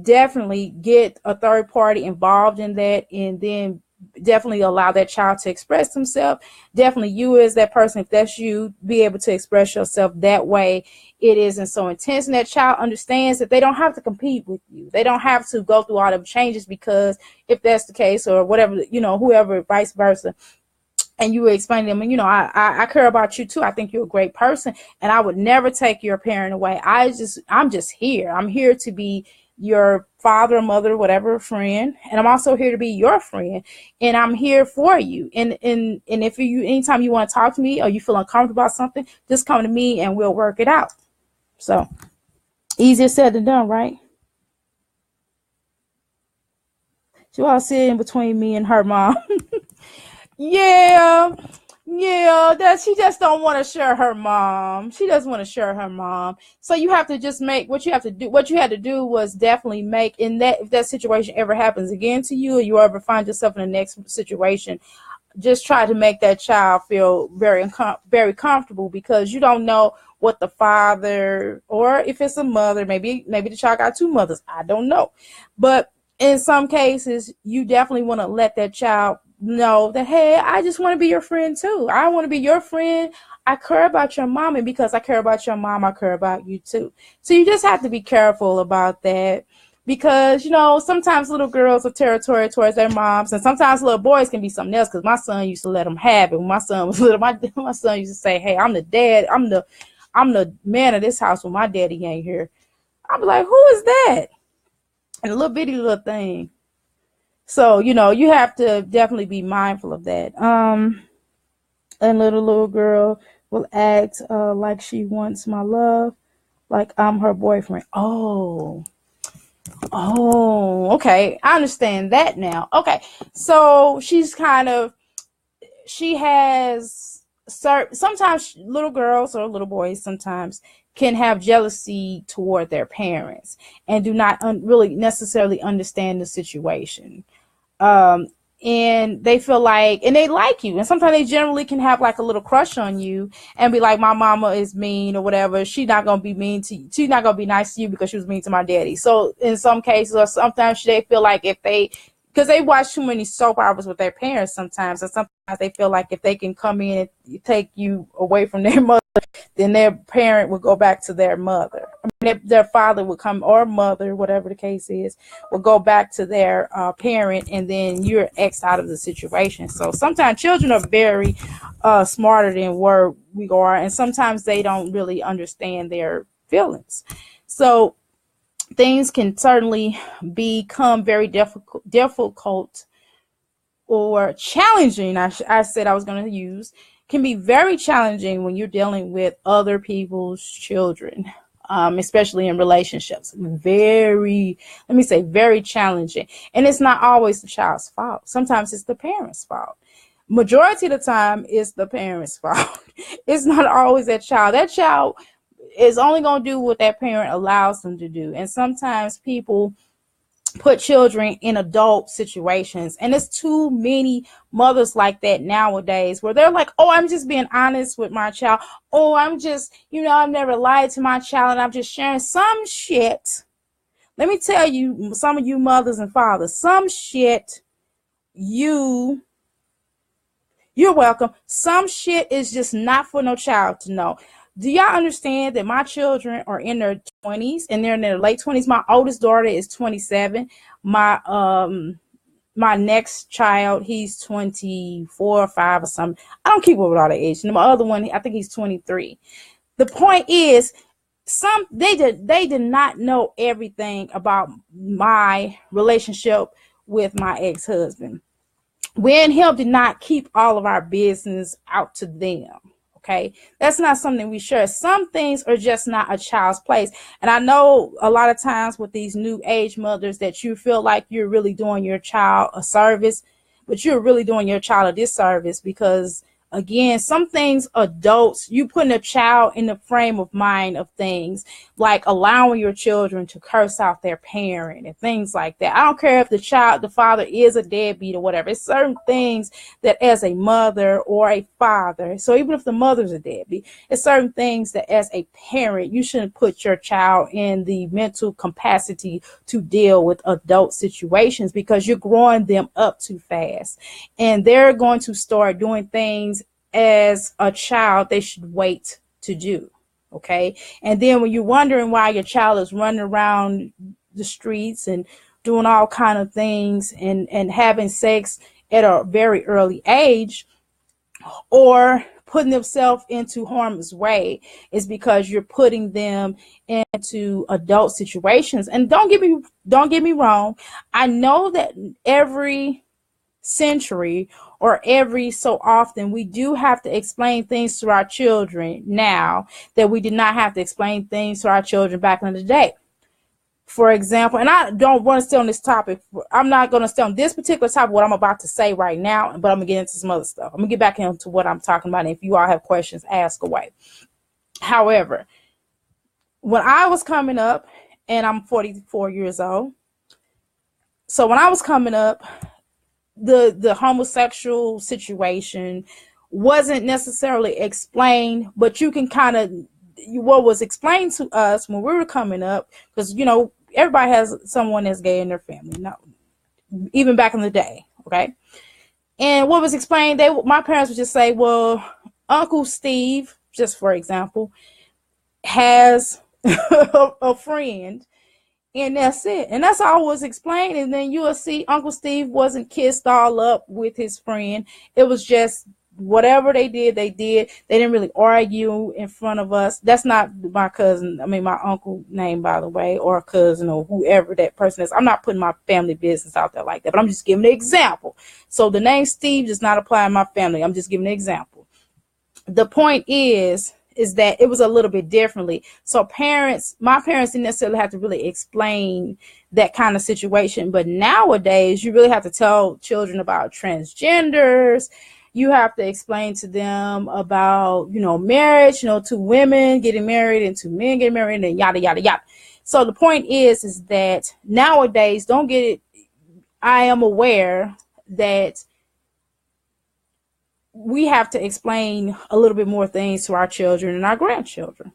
definitely get a third party involved in that, and then definitely allow that child to express himself. Definitely you as that person, if that's you, be able to express yourself that way. It isn't so intense, and that child understands that they don't have to compete with you. They don't have to go through all the changes, because if that's the case, or whatever, whoever, vice versa, and you were explaining to them, I care about you too. I think you're a great person, and I would never take your parent away. I'm just here. I'm here to be your father, mother, whatever, friend, and I'm also here to be your friend, and I'm here for you. And if anytime you want to talk to me or you feel uncomfortable about something, just come to me and we'll work it out. So easier said than done, right? She was sitting between me and her mom. Yeah, feel that she just don't want to share her mom. She doesn't want to share her mom. So you have to just make what you have to do. What you had to do was definitely make in that, if that situation ever happens again to you, or you ever find yourself in the next situation, just try to make that child feel very comfortable, because you don't know what the father, or if it's a mother, maybe the child got two mothers. I don't know. But in some cases, you definitely want to let that child know that, hey, I just want to be your friend too. I want to be your friend. I care about your mom, and because I care about your mom, I care about you too. So you just have to be careful about that, because, you know, sometimes little girls are territorial towards their moms, and sometimes little boys can be something else, because my son used to let them have it. When my son was little, my son used to say, hey, I'm the dad. I'm the man of this house when my daddy ain't here. I'm like, who is that? And a little bitty little thing. So, you know, you have to definitely be mindful of that. A little girl will act like she wants my love, like I'm her boyfriend. Oh, okay. I understand that now. Okay. So she has sometimes little girls or little boys sometimes can have jealousy toward their parents and do not really necessarily understand the situation. And they feel like, and they like you, and sometimes they generally can have like a little crush on you and be like, my mama is mean or whatever. She's not gonna be mean to you. She's not gonna be nice to you because she was mean to my daddy. So in some cases, or sometimes they feel like because they watch too many soap operas with their parents sometimes, and sometimes they feel like if they can come in and take you away from their mother, then their parent will go back to their mother. I mean, their father would come, or mother, whatever the case is, will go back to their parent, and then you're X'd out of the situation. So sometimes children are very smarter than we are, and sometimes they don't really understand their feelings. So things can certainly become very difficult or challenging. I said I was going to use can be very challenging when you're dealing with other people's children, especially in relationships. Very challenging. And it's not always the child's fault. Sometimes it's the parent's fault. Majority of the time, it's the parent's fault. It's not always that child. That child is only going to do what that parent allows them to do. And sometimes people put children in adult situations, and there's too many mothers like that nowadays, where they're like, oh, I'm just being honest with my child. Oh, I'm just, I've never lied to my child, and I'm just sharing some shit. Let me tell you, some of you mothers and fathers, some shit you're welcome. Some shit is just not for no child to know. Do y'all understand that my children are in their 20s, and they're in their late 20s? My oldest daughter is 27. My next child, he's 24 or 5 or something. I don't keep up with all the age. And my other one, I think he's 23. The point is, they did not know everything about my relationship with my ex-husband. We and him did not keep all of our business out to them. Okay, that's not something we share. Some things are just not a child's place. And I know a lot of times with these new age mothers that you feel like you're really doing your child a service, but you're really doing your child a disservice, because again, some things adults, you putting a child in the frame of mind of things like allowing your children to curse out their parent and things like that. I don't care if the father is a deadbeat or whatever. It's certain things that as a mother or a father, so even if the mother's a deadbeat, it's certain things that as a parent, you shouldn't put your child in the mental capacity to deal with adult situations, because you're growing them up too fast, and they're going to start doing things as a child they should wait to do. Okay. And then when you're wondering why your child is running around the streets and doing all kind of things and having sex at a very early age, or putting themselves into harm's way, is because you're putting them into adult situations. And don't get me wrong. I know that every century or every so often we do have to explain things to our children now that we did not have to explain things to our children back in the day. For example, and I don't want to stay on this topic. I'm not going to stay on this particular topic, what I'm about to say right now, but I'm going to get into some other stuff. I'm going to get back into what I'm talking about. And if you all have questions, ask away. However, when I was coming up, and I'm 44 years old, so when I was coming up, the homosexual situation wasn't necessarily explained, but you can kind of, what was explained to us when we were coming up, because, you know, everybody has someone that's gay in their family, no, even back in the day, okay? And what was explained, my parents would just say, well, Uncle Steve, just for example, has a friend, and that's it. And that's all was explained. And then you'll see Uncle Steve wasn't kissed all up with his friend. It was just whatever they did, they did. They didn't really argue in front of us. That's not my cousin, I mean my uncle name, by the way, or a cousin, or whoever that person is. I'm not putting my family business out there like that, but I'm just giving an example. So the name Steve does not apply in my family. I'm just giving an example. The point is that it was a little bit differently. So my parents didn't necessarily have to really explain that kind of situation. But nowadays, you really have to tell children about transgenders. You have to explain to them about, you know, marriage, you know, two women getting married and two men getting married and yada, yada, yada. So the point is that nowadays, don't get it. I am aware that we have to explain a little bit more things to our children and our grandchildren,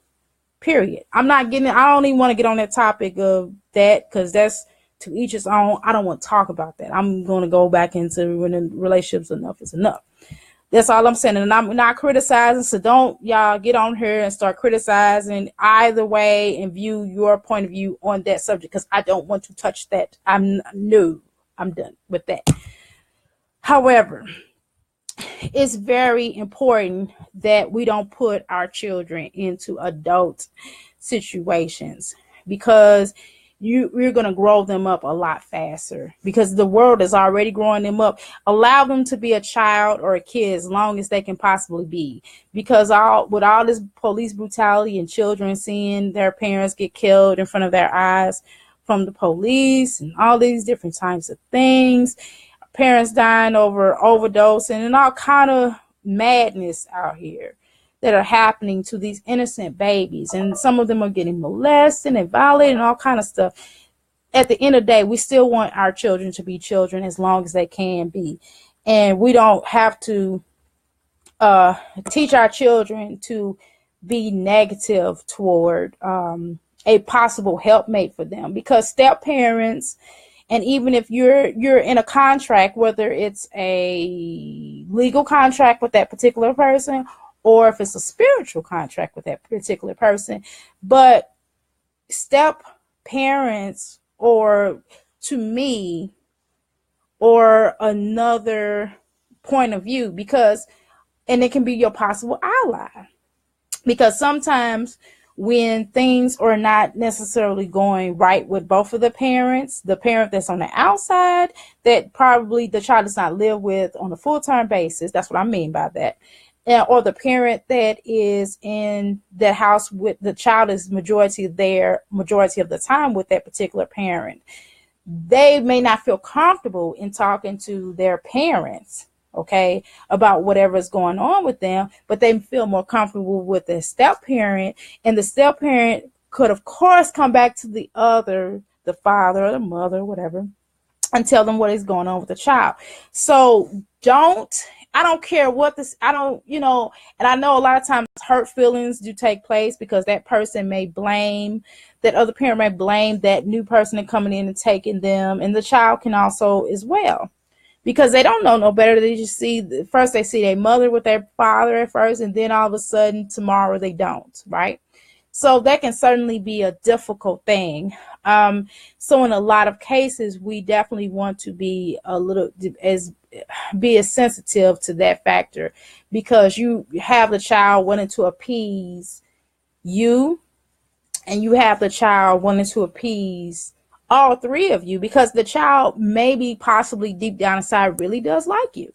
period. I don't even want to get on that topic of that, because that's to each his own. I don't want to talk about that. I'm going to go back into when relationships enough is enough. That's all I'm saying. And I'm not criticizing, so don't y'all get on here and start criticizing either way and view your point of view on that subject, because I don't want to touch that. I'm done with that. However, it's very important that we don't put our children into adult situations, because we're going to grow them up a lot faster, because the world is already growing them up. Allow them to be a child or a kid as long as they can possibly be, because with all this police brutality and children seeing their parents get killed in front of their eyes from the police and all these different types of things, parents dying over overdosing and all kind of madness out here that are happening to these innocent babies. And some of them are getting molested and violated and all kind of stuff. At the end of the day, we still want our children to be children as long as they can be. And we don't have to teach our children to be negative toward a possible helpmate for them, because step parents, and even if you're in a contract, whether it's a legal contract with that particular person or if it's a spiritual contract with that particular person, but step parents, or to me, or another point of view, and it can be your possible ally, because sometimes when things are not necessarily going right with both of the parent that's on the outside, that probably the child does not live with on a full-time basis, that's what I mean by that, or the parent that is in the house with the child is majority of the time with that particular parent, they may not feel comfortable in talking to their parents, okay, about whatever is going on with them, but they feel more comfortable with the step parent, and the step parent could of course come back to the father or the mother, whatever, and tell them what is going on with the child. So I don't care what this, I don't, and I know a lot of times hurt feelings do take place, because that person that other parent may blame that new person coming in and taking them, and the child can also as well, because they don't know no better. They just see their mother with their father at first, and then all of a sudden tomorrow they don't, right? So that can certainly be a difficult thing. So in a lot of cases, we definitely want to be as sensitive to that factor, because you have the child wanting to appease you, and you have the child wanting to appease all three of you, because the child maybe possibly deep down inside really does like you.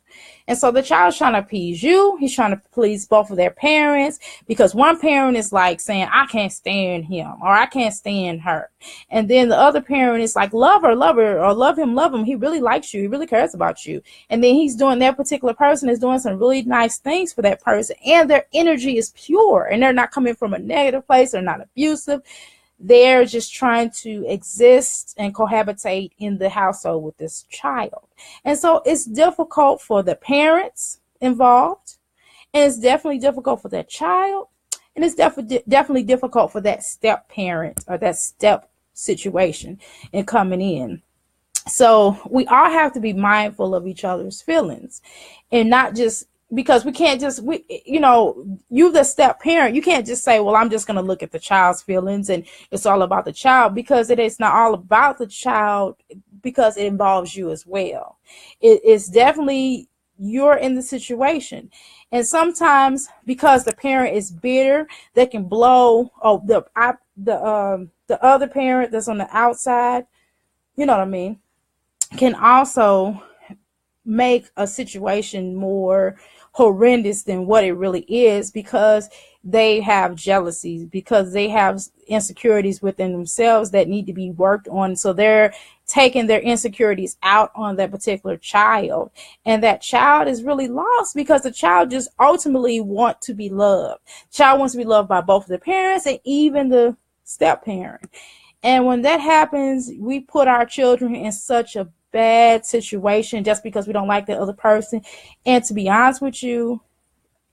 And so the child's trying to appease you. He's trying to please both of their parents, because one parent is like saying, I can't stand him, or I can't stand her. And then the other parent is like, love her, or love him. He really likes you. He really cares about you. And then he's doing, that particular person is doing some really nice things for that person. And their energy is pure, and they're not coming from a negative place. They're not abusive. They're just trying to exist and cohabitate in the household with this child. And so it's difficult for the parents involved, and it's definitely difficult for that child, and it's definitely difficult for that step parent or that step situation and coming in. So we all have to be mindful of each other's feelings, and not just, because we can't just, you the step parent, you can't just say, well, I'm just going to look at the child's feelings and it's all about the child, because it is not all about the child, because it involves you as well. It's definitely, you're in the situation. And sometimes because the parent is bitter, they can blow the other parent that's on the outside, you know what I mean, can also make a situation more horrendous than what it really is, because they have jealousies, because they have insecurities within themselves that need to be worked on. So they're taking their insecurities out on that particular child, and that child is really lost, because the child just ultimately wants to be loved. Child wants to be loved by both of the parents and even the step parent. And when that happens, we put our children in such a bad situation just because we don't like the other person. And to be honest with you,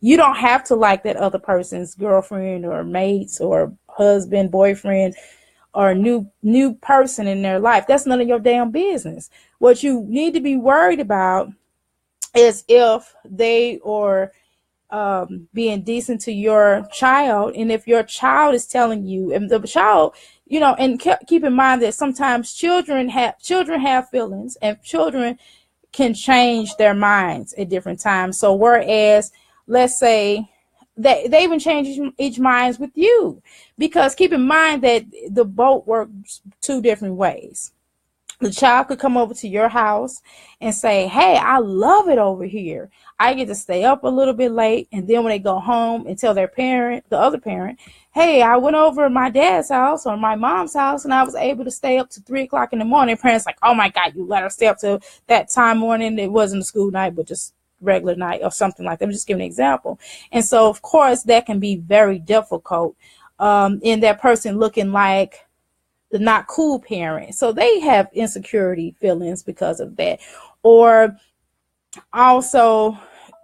you don't have to like that other person's girlfriend or mates or husband, boyfriend, or new person in their life. That's none of your damn business. What you need to be worried about is if they are being decent to your child, and if your child is telling you, and the child, and keep in mind that sometimes children have feelings, and children can change their minds at different times. So whereas, let's say, they even change each minds with you, because keep in mind that the boat works two different ways. The child could come over to your house and say, hey, I love it over here. I get to stay up a little bit late. And then when they go home and tell their parent, the other parent, hey, I went over to my dad's house or my mom's house and I was able to stay up to 3 o'clock in the morning. Parents like, oh my God, you let her stay up to that time morning. It wasn't a school night, but just regular night or something like that. I'm just giving an example. And so, of course, that can be very difficult in that person looking like the not cool parent. So they have insecurity feelings because of that. Or also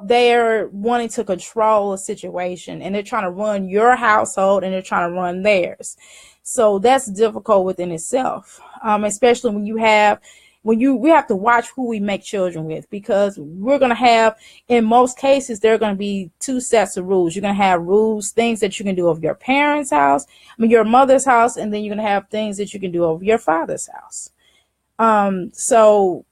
they're wanting to control a situation, and they're trying to run your household and they're trying to run theirs. So that's difficult within itself, especially when we have to watch who we make children with, because we're going to have, in most cases, there are going to be two sets of rules. You're going to have rules, things that you can do over your parents' house, your mother's house, and then you're going to have things that you can do over your father's house. So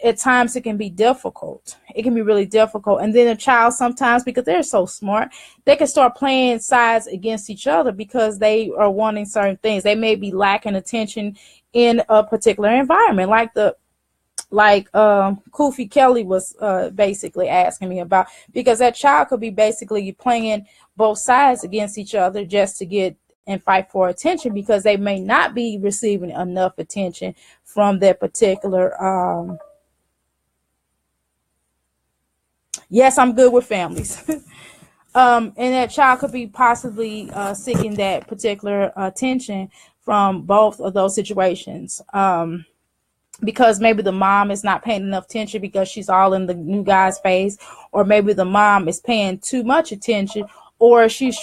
at times it can be difficult. It can be really difficult. And then a child sometimes, because they're so smart, they can start playing sides against each other because they are wanting certain things. They may be lacking attention in a particular environment, like Kofi Kelly was basically asking me about, because that child could be basically playing both sides against each other just to get and fight for attention, because they may not be receiving enough attention from that particular yes, I'm good with families. And that child could be possibly seeking that particular attention from both of those situations. Because maybe the mom is not paying enough attention because she's all in the new guy's face, or maybe the mom is paying too much attention, or she's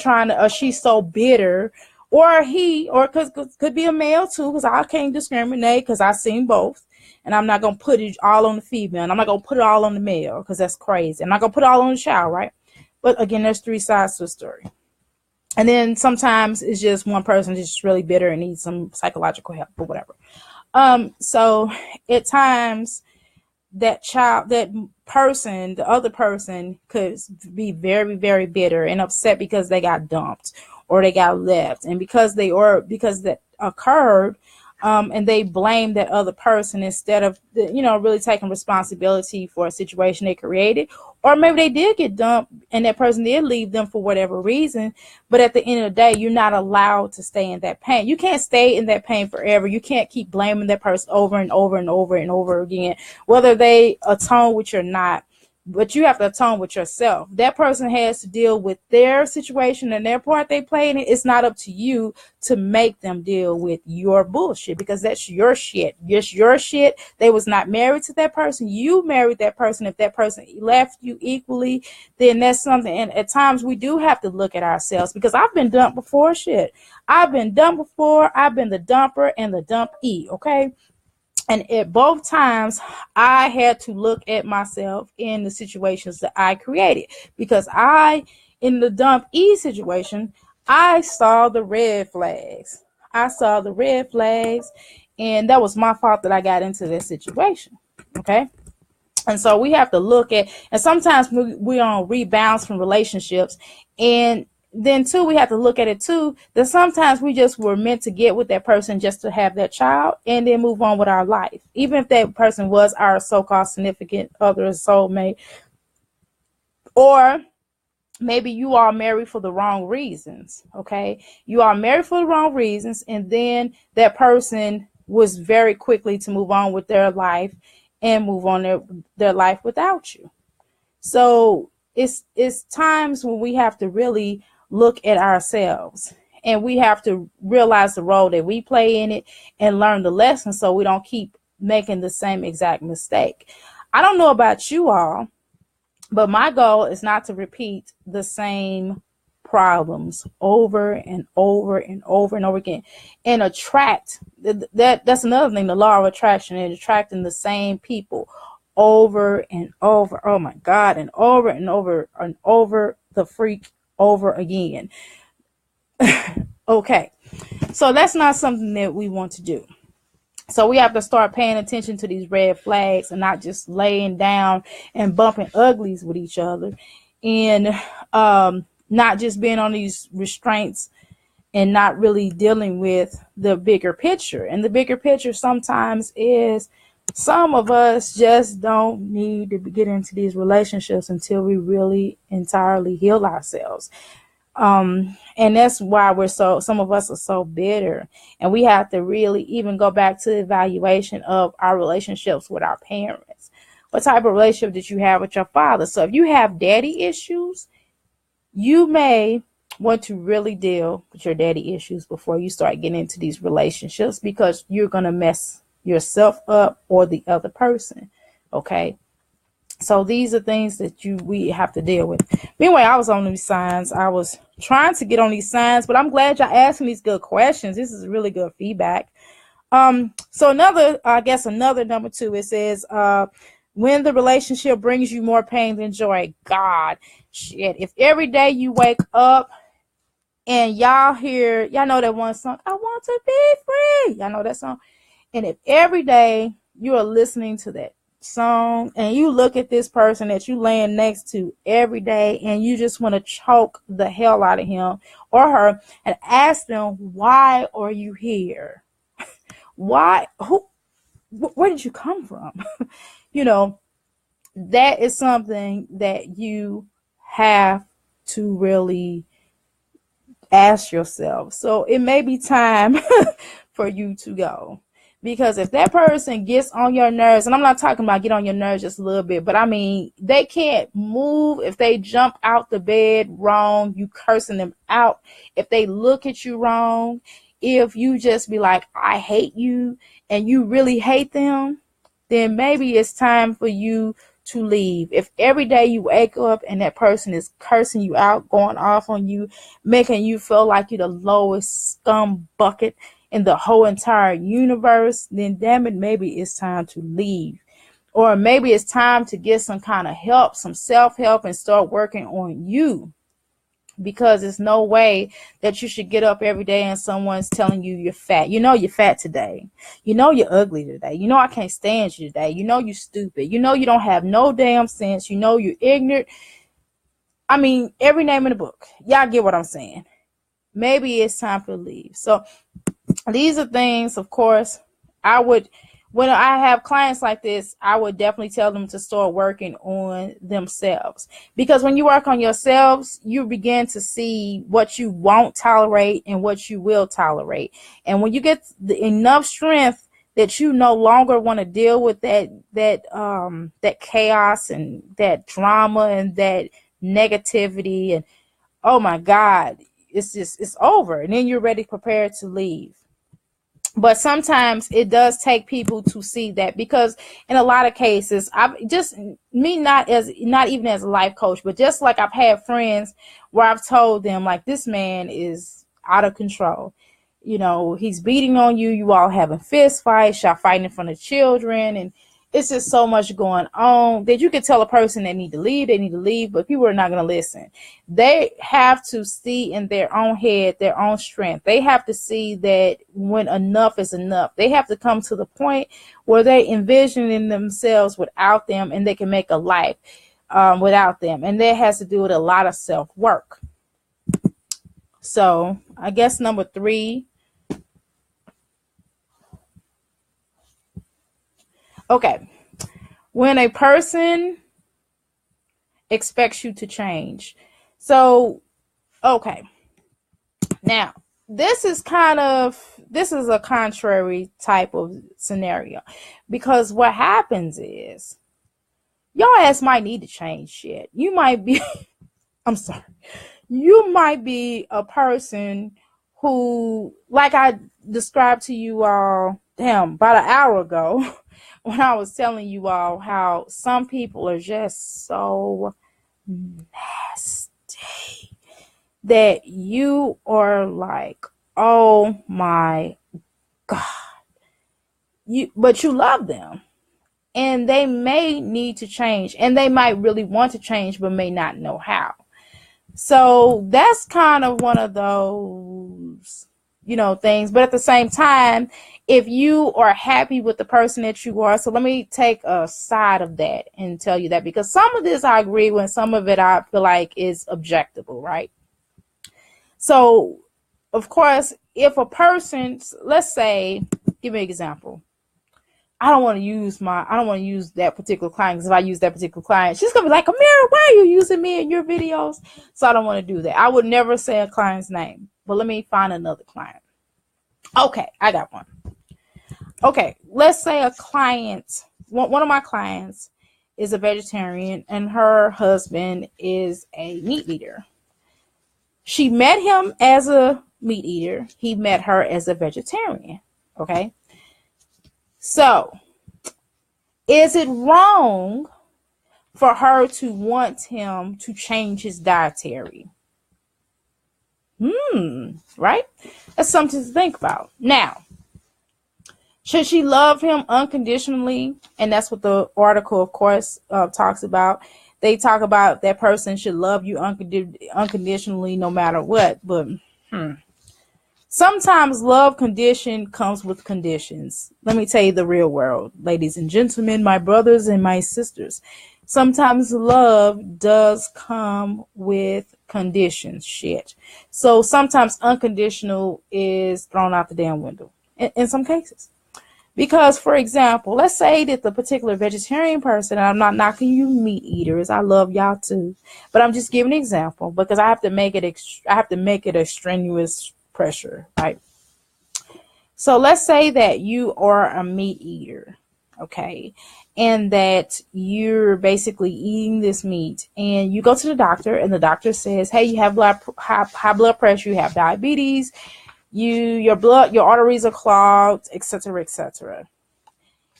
she's so bitter, or could be a male too, because I can't discriminate because I've seen both. And I'm not going to put it all on the female, and I'm not going to put it all on the male, because that's crazy. I'm not going to put it all on the child, right? But again, there's three sides to the story. And then sometimes it's just one person just really bitter and needs some psychological help or whatever. So at times the other person could be very, very bitter and upset because they got dumped or they got left. And because that occurred, and they blame that other person instead of, really taking responsibility for a situation they created. Or maybe they did get dumped and that person did leave them for whatever reason. But at the end of the day, you're not allowed to stay in that pain. You can't stay in that pain forever. You can't keep blaming that person over and over and over and over again, whether they atone with you or not. But you have to atone with yourself. That person has to deal with their situation and their part they play in it. It's not up to you to make them deal with your bullshit, because that's your shit. Just your shit. They was not married to that person. You married that person. If that person left you equally, then that's something. And at times we do have to look at ourselves, because I've been dumped before. Shit. I've been dumped before. I've been the dumper and the dumpee. Okay. And at both times, I had to look at myself in the situations that I created, because in the dump E situation, I saw the red flags. And that was my fault that I got into that situation. Okay. And so we have to look at, and sometimes we on rebounds from relationships, and then too, we have to look at it too, that sometimes we just were meant to get with that person just to have that child and then move on with our life. Even if that person was our so-called significant other, soulmate, or maybe you are married for the wrong reasons. Okay. You are married for the wrong reasons. And then that person was very quickly to move on with their life and move on their life without you. So it's times when we have to really look at ourselves, and we have to realize the role that we play in it and learn the lesson, so we don't keep making the same exact mistake. I don't know about you all, but my goal is not to repeat the same problems over and over and over and over again, and attract that's another thing, the law of attraction, and attracting the same people over and over. Oh my God. And over and over and over the freak over again. Okay. So that's not something that we want to do. So we have to start paying attention to these red flags and not just laying down and bumping uglies with each other, and not just being on these restraints and not really dealing with the bigger picture. And the bigger picture sometimes is, some of us just don't need to get into these relationships until we really entirely heal ourselves. And that's why some of us are so bitter, and we have to really even go back to the evaluation of our relationships with our parents. What type of relationship did you have with your father? So if you have daddy issues, you may want to really deal with your daddy issues before you start getting into these relationships, because you're going to mess yourself up or the other person. Okay. So these are things that we have to deal with. Meanwhile, I was on these signs. I was trying to get on these signs, but I'm glad y'all asking these good questions. This is really good feedback. So another number 2, it says, when the relationship brings you more pain than joy. God, shit. If every day you wake up and y'all know that one song, I want to be free. Y'all know that song? And if every day you are listening to that song and you look at this person that you laying next to every day and you just want to choke the hell out of him or her and ask them, why are you here? Why? Where did you come from? That is something that you have to really ask yourself. So it may be time for you to go. Because if that person gets on your nerves, and I'm not talking about get on your nerves just a little bit, but I mean, they can't move. If they jump out the bed wrong, you cursing them out. If they look at you wrong, if you just be like, I hate you, and you really hate them, then maybe it's time for you to leave. If every day you wake up and that person is cursing you out, going off on you, making you feel like you're the lowest scum bucket in the whole entire universe, then damn it, maybe it's time to leave. Or maybe it's time to get some kind of help, some self-help, and start working on you. Because there's no way that you should get up every day and someone's telling you you're fat. You know you're fat today. You know you're ugly today. You know I can't stand you today. You know you're stupid. You know you don't have no damn sense. You know you're ignorant. I mean, every name in the book. Y'all get what I'm saying. Maybe it's time for leave. So these are things, of course, I would, when I have clients like this, I would definitely tell them to start working on themselves. Because when you work on yourselves, you begin to see what you won't tolerate and what you will tolerate. And when you get enough strength that you no longer want to deal with that chaos and that drama and that negativity, and oh my God, it's over. And then you're ready, prepared to leave. But sometimes it does take people to see that, because in a lot of cases, I've just, me, not even as a life coach, but just like I've had friends where I've told them, like, this man is out of control. You know, he's beating on you. You all having fist fights, y'all fighting in front of children, and it's just so much going on that you can tell a person they need to leave, but people are not going to listen. They have to see in their own head, their own strength. They have to see that when enough is enough. They have to come to the point where they envisioning themselves without them, and they can make a life without them. And that has to do with a lot of self-work. So I guess number 3. Okay. When a person expects you to change. So, okay. Now, this is a contrary type of scenario, because what happens is your ass might need to change shit. You might be, I'm sorry. You might be a person who, like I described to you all, about an hour ago, when I was telling you all how some people are just so nasty that you are like, oh my God. But you love them. And they may need to change. And they might really want to change, but may not know how. So that's kind of one of those, things. But at the same time, if you are happy with the person that you are, so let me take a side of that and tell you that, because some of this I agree with, some of it I feel like is objectable, right? So, of course, if a person, let's say, give me an example. I don't want to use that particular client, because if I use that particular client, she's going to be like, Amira, why are you using me in your videos? So I don't want to do that. I would never say a client's name, but let me find another client. Okay, I got one. Okay, let's say a client, one of my clients is a vegetarian and her husband is a meat eater. She met him as a meat eater. He met her as a vegetarian. Okay. So, is it wrong for her to want him to change his dietary? Right? That's something to think about. Now, should she love him unconditionally? And that's what the article, of course, talks about. They talk about that person should love you unconditionally no matter what. But sometimes love condition comes with conditions. Let me tell you the real world, ladies and gentlemen, my brothers and my sisters. Sometimes love does come with conditions. Shit. So sometimes unconditional is thrown out the damn window in some cases. Because, for example, let's say that the particular vegetarian person, and I'm not knocking you meat eaters, I love y'all too, but I'm just giving an example because I have to make it a strenuous pressure, right? So let's say that you are a meat eater, okay, and that you're basically eating this meat, and you go to the doctor, and the doctor says, hey, you have high blood pressure, you have diabetes, your arteries are clogged, etc., etc.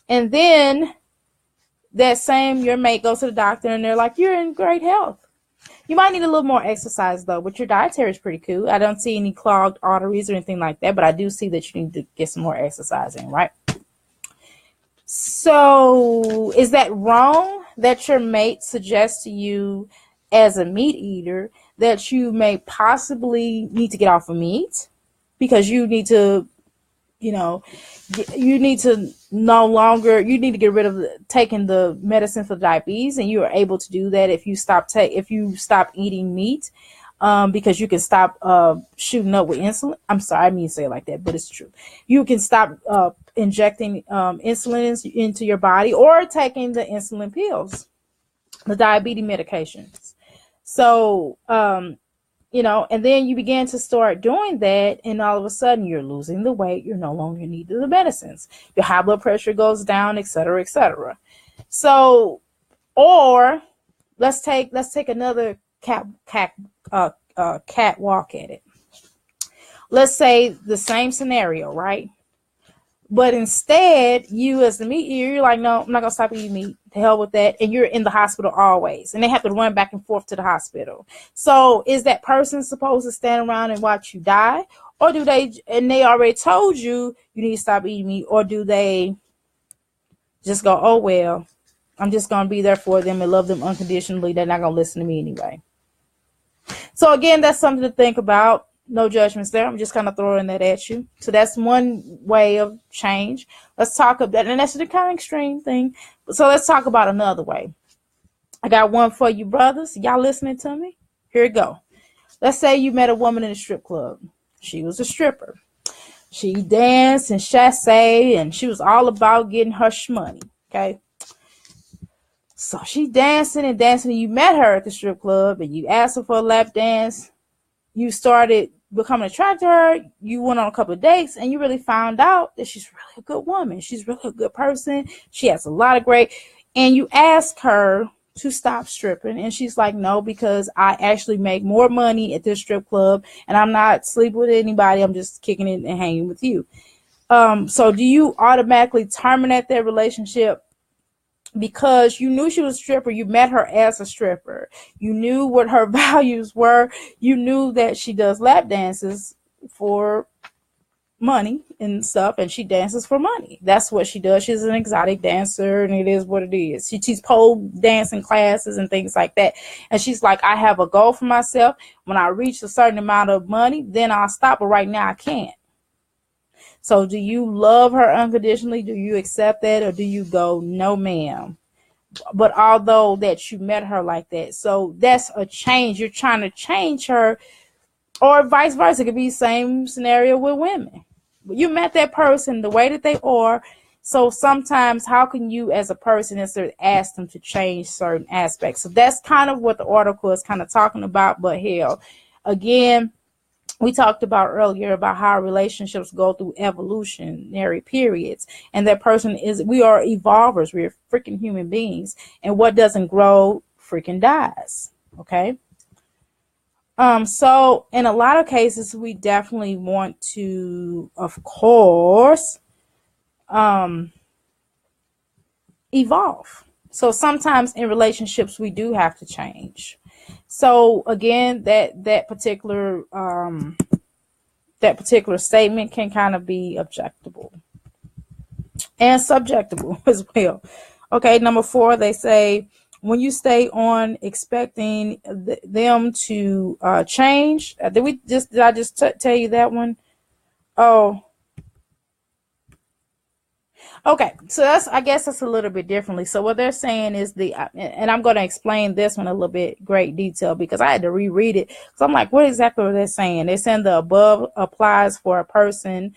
And then your mate goes to the doctor and they're like, you're in great health. You might need a little more exercise though, but your dietary is pretty cool. I don't see any clogged arteries or anything like that, but I do see that you need to get some more exercise in, right? So is that wrong that your mate suggests to you as a meat eater that you may possibly need to get off of meat? Because you need to, you need to get rid of taking the medicine for diabetes, and you are able to do that if you stop eating meat. because you can stop shooting up with insulin. I'm sorry, I mean to say it like that, but it's true. You can stop injecting insulin into your body or taking the insulin pills, the diabetes medications. So, and then you begin to start doing that, and all of a sudden you're losing the weight. You're no longer needing the medicines. Your high blood pressure goes down, et cetera, et cetera. So, or let's take another catwalk at it. Let's say the same scenario, right? But instead, you as the meat eater, you're like, no, I'm not going to stop eating meat. To hell with that. And you're in the hospital always. And they have to run back and forth to the hospital. So is that person supposed to stand around and watch you die? Or do they, and they already told you, you need to stop eating meat? Or do they just go, oh, well, I'm just going to be there for them and love them unconditionally. They're not going to listen to me anyway. So again, that's something to think about. No judgments there. I'm just kind of throwing that at you. So that's one way of change. Let's talk about, and that's the kind of extreme thing. So let's talk about another way. I got one for you, brothers. Y'all listening to me? Here we go. Let's say you met a woman in a strip club. She was a stripper. She danced and chassé, and she was all about getting her shmoney. Okay. So she dancing and dancing, and you met her at the strip club, and you asked her for a lap dance. You started becoming attracted to her. You went on a couple of dates, and you really found out that she's really a good woman. She's really a good person. She has a lot of great. And you ask her to stop stripping, and she's like, no, because I actually make more money at this strip club, and I'm not sleeping with anybody. I'm just kicking it and hanging with you. So do you automatically terminate that relationship? Because you knew she was a stripper, you met her as a stripper. You knew what her values were. You knew that she does lap dances for money and stuff, and she dances for money. That's what she does. She's an exotic dancer, and it is what it is. She teaches pole dancing classes and things like that. And she's like, I have a goal for myself. When I reach a certain amount of money, then I'll stop, but right now I can't. So do you love her unconditionally? Do you accept that? Or do you go, no, ma'am? But although that you met her like that. So that's a change. You're trying to change her, or vice versa. It could be the same scenario with women. You met that person the way that they are. So sometimes how can you as a person necessarily ask them to change certain aspects? So that's kind of what the article is kind of talking about. But hell, again, we talked about earlier about how relationships go through evolutionary periods, and that person we are evolvers. We're freaking human beings, and what doesn't grow freaking dies. Okay. So in a lot of cases, we definitely want to, of course, evolve. So sometimes in relationships, we do have to change. So again, that particular statement can kind of be objectable and subjectable as well. Okay, number 4, they say when you stay on expecting them to change. Did I just tell you that one? Oh. Okay, so I guess that's a little bit differently. So what they're saying is and I'm going to explain this one a little bit great detail because I had to reread it. So I'm like, what exactly are they saying? They're saying the above applies for a person,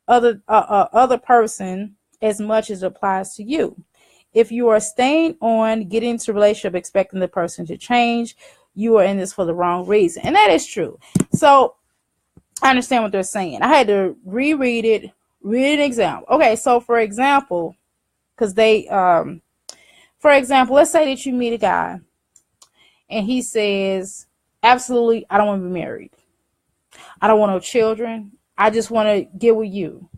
other person, as much as it applies to you. If you are staying on, getting into a relationship, expecting the person to change, you are in this for the wrong reason. And that is true. So I understand what they're saying. I had to reread it. Read an example. Okay, so for example, because for example, let's say that you meet a guy and he says, absolutely, I don't want to be married. I don't want no children. I just want to get with you.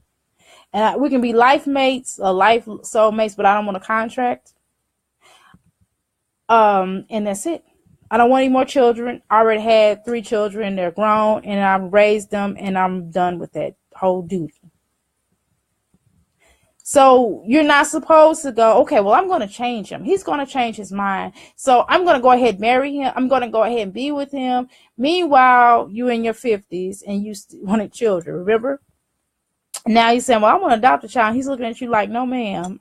And we can be life mates or life soulmates, but I don't want a contract. And that's it. I don't want any more children. I already had 3 children. They're grown and I've raised them and I'm done with that whole duty. So you're not supposed to go, okay, well, I'm going to change him. He's going to change his mind. So I'm going to go ahead and marry him. I'm going to go ahead and be with him. Meanwhile, you in your 50s and you wanted children, remember? Now you're saying, well, I want to adopt a child. He's looking at you like, no, ma'am,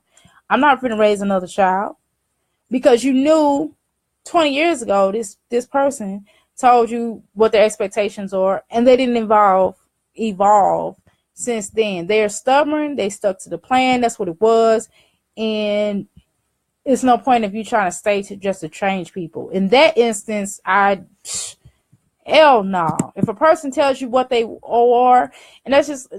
I'm not going to raise another child. Because you knew 20 years ago, this person told you what their expectations are, and they didn't evolve since then. They're stubborn. They stuck to the plan. That's what it was. And it's no point of you trying to stay just to change people. In that instance, hell no. If a person tells you what they are, and that's just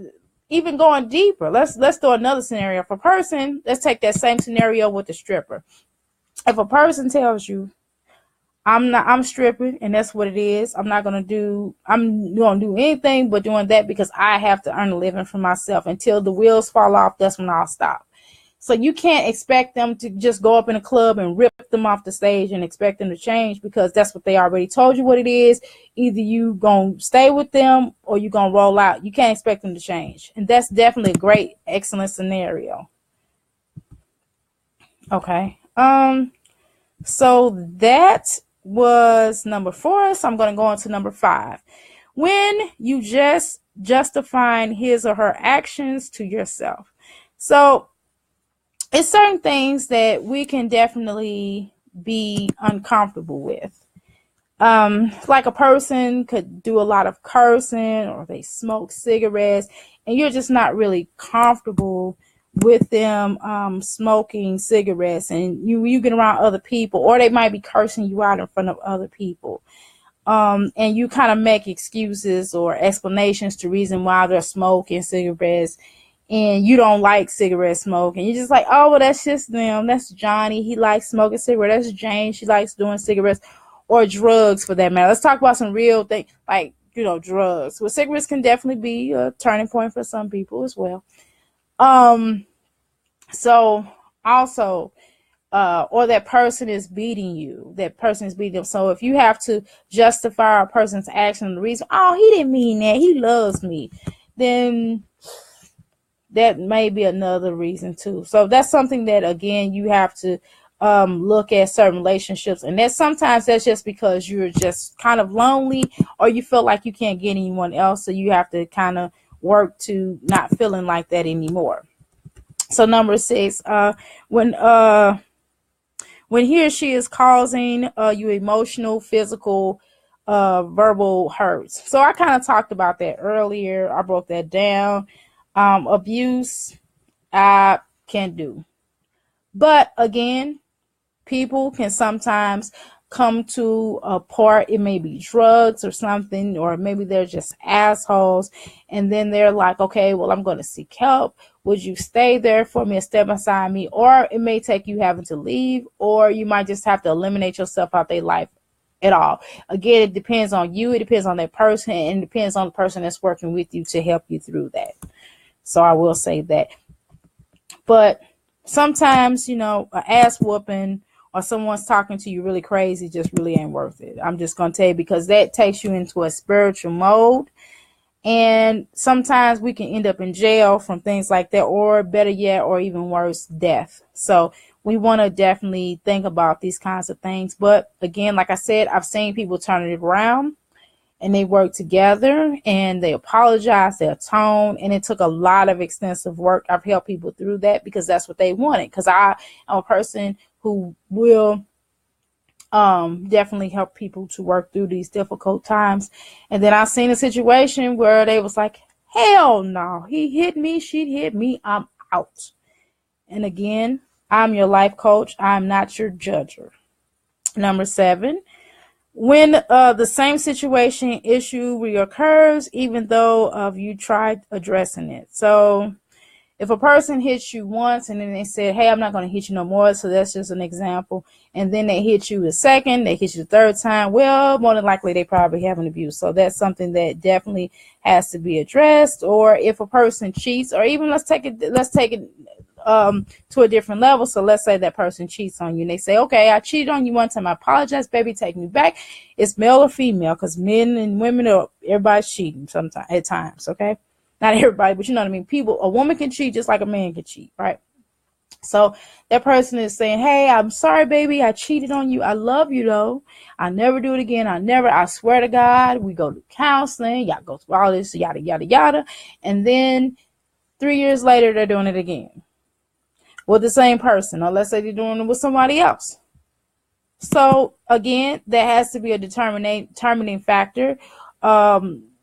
even going deeper. Let's do another scenario. If a person, let's take that same scenario with the stripper. If a person tells you, I'm stripping and that's what it is. I'm gonna do anything but doing that because I have to earn a living for myself. Until the wheels fall off, that's when I'll stop. So you can't expect them to just go up in a club and rip them off the stage and expect them to change, because that's what they already told you what it is. Either you gonna stay with them or you gonna roll out. You can't expect them to change. And that's definitely a great, excellent scenario. Okay. So that was number 4. So I'm going to go on to number 5. When you just justifying his or her actions to yourself. So it's certain things that we can definitely be uncomfortable with. Like a person could do a lot of cursing, or they smoke cigarettes, and you're just not really comfortable with them smoking cigarettes, and you get around other people, or they might be cursing you out in front of other people, and you kind of make excuses or explanations to reason why they're smoking cigarettes, and you don't like cigarette smoke, and you're just like, oh, well, that's just them. That's Johnny. He likes smoking cigarettes. That's Jane. She likes doing cigarettes, or drugs for that matter. Let's talk about some real things, like, drugs. Well, cigarettes can definitely be a turning point for some people as well. So also, or that person is beating you. That person is beating them. So if you have to justify a person's action, the reason, oh, he didn't mean that, he loves me, then that may be another reason too. So that's something that, again, you have to look at certain relationships, and sometimes that's just because you're just kind of lonely, or you feel like you can't get anyone else, so you have to kind of work to not feeling like that anymore. So number 6, when he or she is causing you emotional, physical, verbal hurts. So I kind of talked about that earlier. I broke that down. Abuse, I can't do. But again, people can sometimes come to a part. It may be drugs or something, or maybe they're just assholes, and then they're like, okay, well, I'm going to seek help. Would you stay there for me and step beside me? Or it may take you having to leave, or you might just have to eliminate yourself out their life at all. Again, it depends on you. It depends on that person, and it depends on the person that's working with you to help you through that. So I will say that. But sometimes, an ass whooping or someone's talking to you really crazy just really ain't worth it. I'm just going to tell you, because that takes you into a spiritual mode. And sometimes we can end up in jail from things like that, or better yet, or even worse, death. So we want to definitely think about these kinds of things. But again, like I said, I've seen people turn it around, and they work together, and they apologize, they atone, and it took a lot of extensive work. I've helped people through that because that's what they wanted, because I am a person who will definitely help people to work through these difficult times. And then I've seen a situation where they was like, hell no, he hit me, she hit me, I'm out. And again, I'm your life coach. I'm not your judger. Number 7, when the same situation issue reoccurs, even though you tried addressing it. So if a person hits you once and then they said, hey, I'm not going to hit you no more, so that's just an example, and then they hit you the second, they hit you the third time, well, more than likely they probably have an abuse. So that's something that definitely has to be addressed. Or if a person cheats, or even let's take it to a different level. So let's say that person cheats on you, and they say, okay, I cheated on you one time, I apologize, baby, take me back. It's male or female, because men and women everybody's cheating sometimes at times, okay? Not everybody, but you know what I mean. A woman can cheat just like a man can cheat, right? So that person is saying, hey, I'm sorry, baby, I cheated on you. I love you, though. I never do it again. I swear to God, we go to counseling. Y'all go through all this, yada, yada, yada. And then 3 years later, they're doing it again with the same person. Or let's say they're doing it with somebody else. So again, that has to be a determining factor,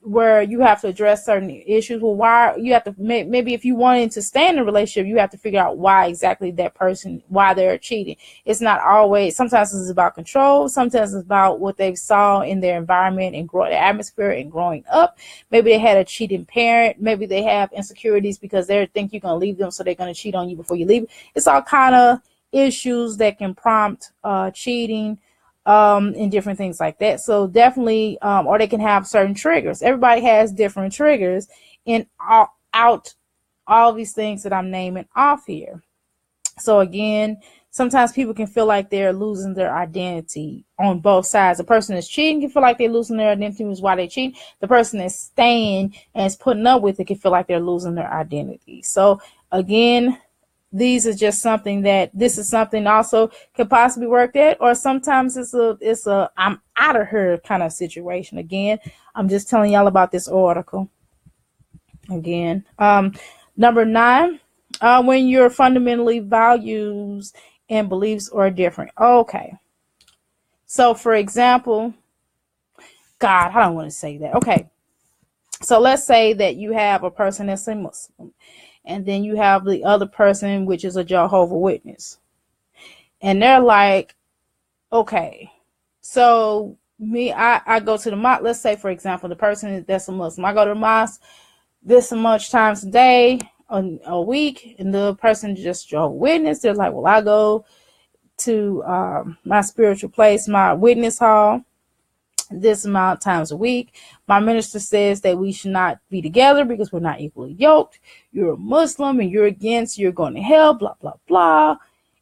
where you have to address certain issues. Well, why you have to maybe if you wanted to stay in a relationship, you have to figure out why exactly that person, why they're cheating. It's not always. Sometimes it's about control. Sometimes it's about what they saw in their environment and the atmosphere and growing up. Maybe they had a cheating parent. Maybe they have insecurities because they think you're going to leave them, so they're going to cheat on you before you leave. It's all kind of issues that can prompt cheating, and different things like that. So definitely, or they can have certain triggers. Everybody has different triggers in all these things that I'm naming off here. So again, sometimes people can feel like they're losing their identity on both sides. The person that's cheating can feel like they're losing their identity, which is why they cheat. The person that's staying and is putting up with it can feel like they're losing their identity. So again, this is something also could possibly work at, or sometimes it's a I'm out of here kind of situation. Again, I'm just telling y'all about this article. Again, number 9, when your fundamentally values and beliefs are different. Okay, so for example, God, I don't want to say that. Okay, so let's say that you have a person that's a Muslim, and then you have the other person, which is a Jehovah's Witness. And they're like, okay, so I go to the mosque. Let's say, for example, the person that's a Muslim, I go to the mosque this much times a day, a week, and the person just Jehovah's Witness. They're like, well, I go to my spiritual place, my witness hall, this amount of times a week. My minister says that we should not be together because we're not equally yoked. You're a Muslim and you're going to hell, blah, blah, blah.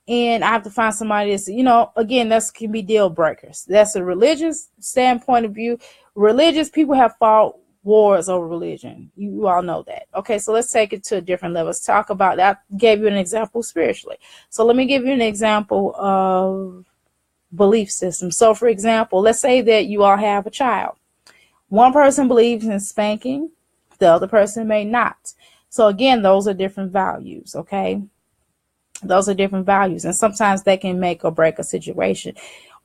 And I have to find somebody that's, again, that can be deal breakers. That's a religious standpoint of view. Religious people have fought wars over religion. You all know that. Okay, so let's take it to a different level. Let's talk about that. I gave you an example spiritually. So let me give you an example of belief system. So for example, let's say that you all have a child. One person believes in spanking, the other person may not. So again, those are different values. Okay, those are different values, and sometimes that can make or break a situation.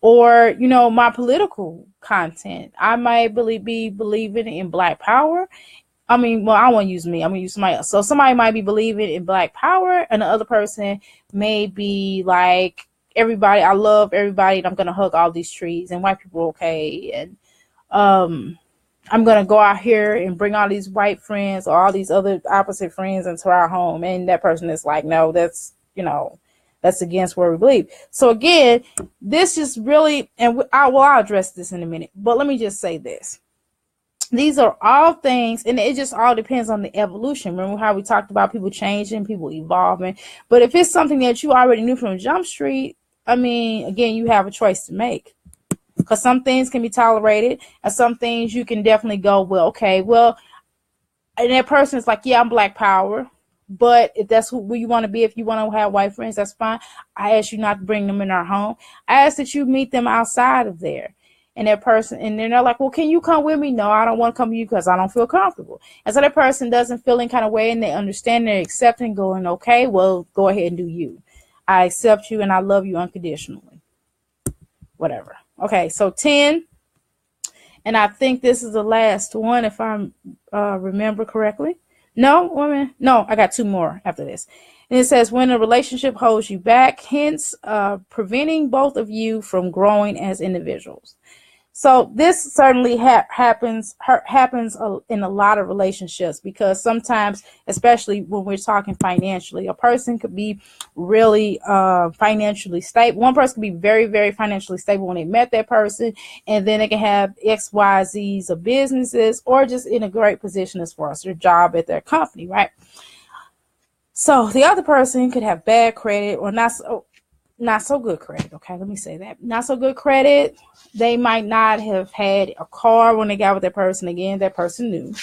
Or my political content, I might be believing in Black Power. I won't use me. I'm gonna use somebody else. So somebody might be believing in Black Power, and the other person may be like, everybody, I love everybody, and I'm gonna hug all these trees, and white people are okay, and I'm gonna go out here and bring all these white friends or all these other opposite friends into our home, and that person is like, no, that's against what we believe. So again, this is really, and I'll address this in a minute, but let me just say this. These are all things, and it just all depends on the evolution. Remember how we talked about people changing, people evolving. But if it's something that you already knew from Jump Street, again, you have a choice to make. Because some things can be tolerated, and some things you can definitely go, well, okay, well, and that person is like, yeah, I'm Black Power. But if that's who you want to be, if you want to have white friends, that's fine. I ask you not to bring them in our home. I ask that you meet them outside of there. And that person, and then they're like, well, can you come with me? No, I don't want to come with you because I don't feel comfortable. And so that person doesn't feel any kind of way, and they understand, they're accepting, going, okay, well, go ahead and do you. I accept you and I love you unconditionally. Whatever. Okay, so 10, and I think this is the last one if I remember correctly. No, I got 2 more after this. And it says, when a relationship holds you back, hence preventing both of you from growing as individuals. So this certainly happens in a lot of relationships, because sometimes, especially when we're talking financially, a person could be really financially stable. One person could be very, very financially stable when they met that person, and then they can have X, Y, Z's of businesses, or just in a great position as far as their job at their company, right? So the other person could have bad credit or not so good credit. Okay, let me say that. Not so good credit. They might not have had a car when they got with that person. Again, that person knew.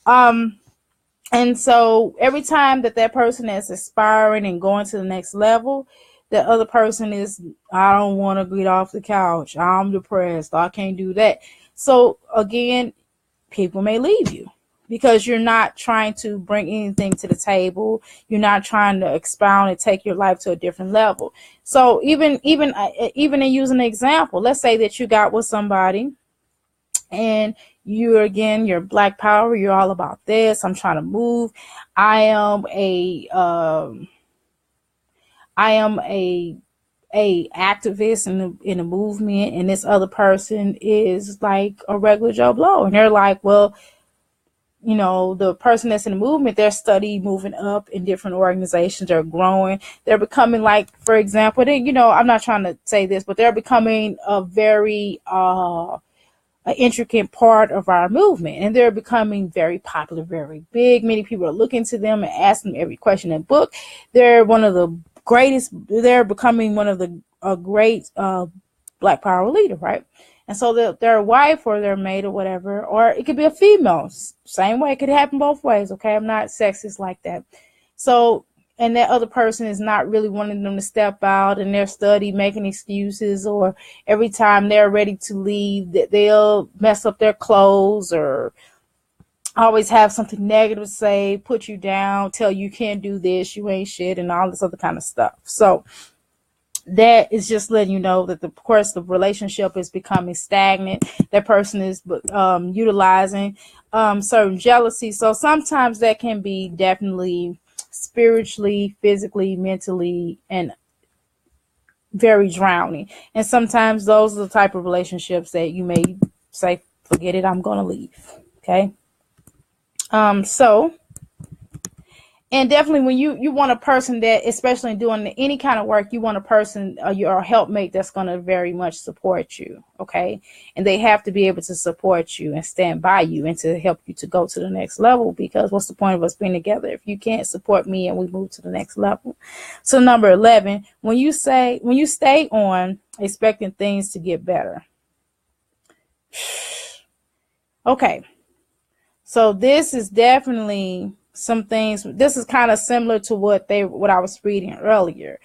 And so every time that person is aspiring and going to the next level, the other person is, I don't want to get off the couch. I'm depressed. I can't do that. So again, people may leave you because you're not trying to bring anything to the table. You're not trying to expound and take your life to a different level. So even in using an example, let's say that you got with somebody and you're Black power, you're all about this. I'm trying to move. I am a activist in a movement, and this other person is like a regular Joe Blow, and they're like, well, the person that's in the movement, they're moving up in different organizations, they're growing, they're becoming, like, for example, I'm not trying to say this, but they're becoming a very an intricate part of our movement, and they're becoming very popular, very big. Many people are looking to them and asking them every question in the book. They're one of the greatest. They're becoming one of the great Black power leader, right? And so their wife or their mate or whatever, or it could be a female. Same way, it could happen both ways. Okay, I'm not sexist like that. So, and that other person is not really wanting them to step out, and they're making excuses, or every time they're ready to leave, that they'll mess up their clothes or always have something negative to say, put you down, tell you can't do this, you ain't shit, and all this other kind of stuff. So that is just letting you know that, of course, the relationship is becoming stagnant. That person is utilizing certain jealousy. So sometimes that can be definitely spiritually, physically, mentally, and very drowning. And sometimes those are the type of relationships that you may say, forget it, I'm going to leave. Okay. And definitely when you want a person that, especially doing any kind of work, you want a person, your helpmate, that's going to very much support you. Okay. And they have to be able to support you and stand by you and to help you to go to the next level, because what's the point of us being together if you can't support me and we move to the next level? So number 11, when you stay on expecting things to get better. Okay. So this is definitely some things. This is kind of similar to what I was reading earlier,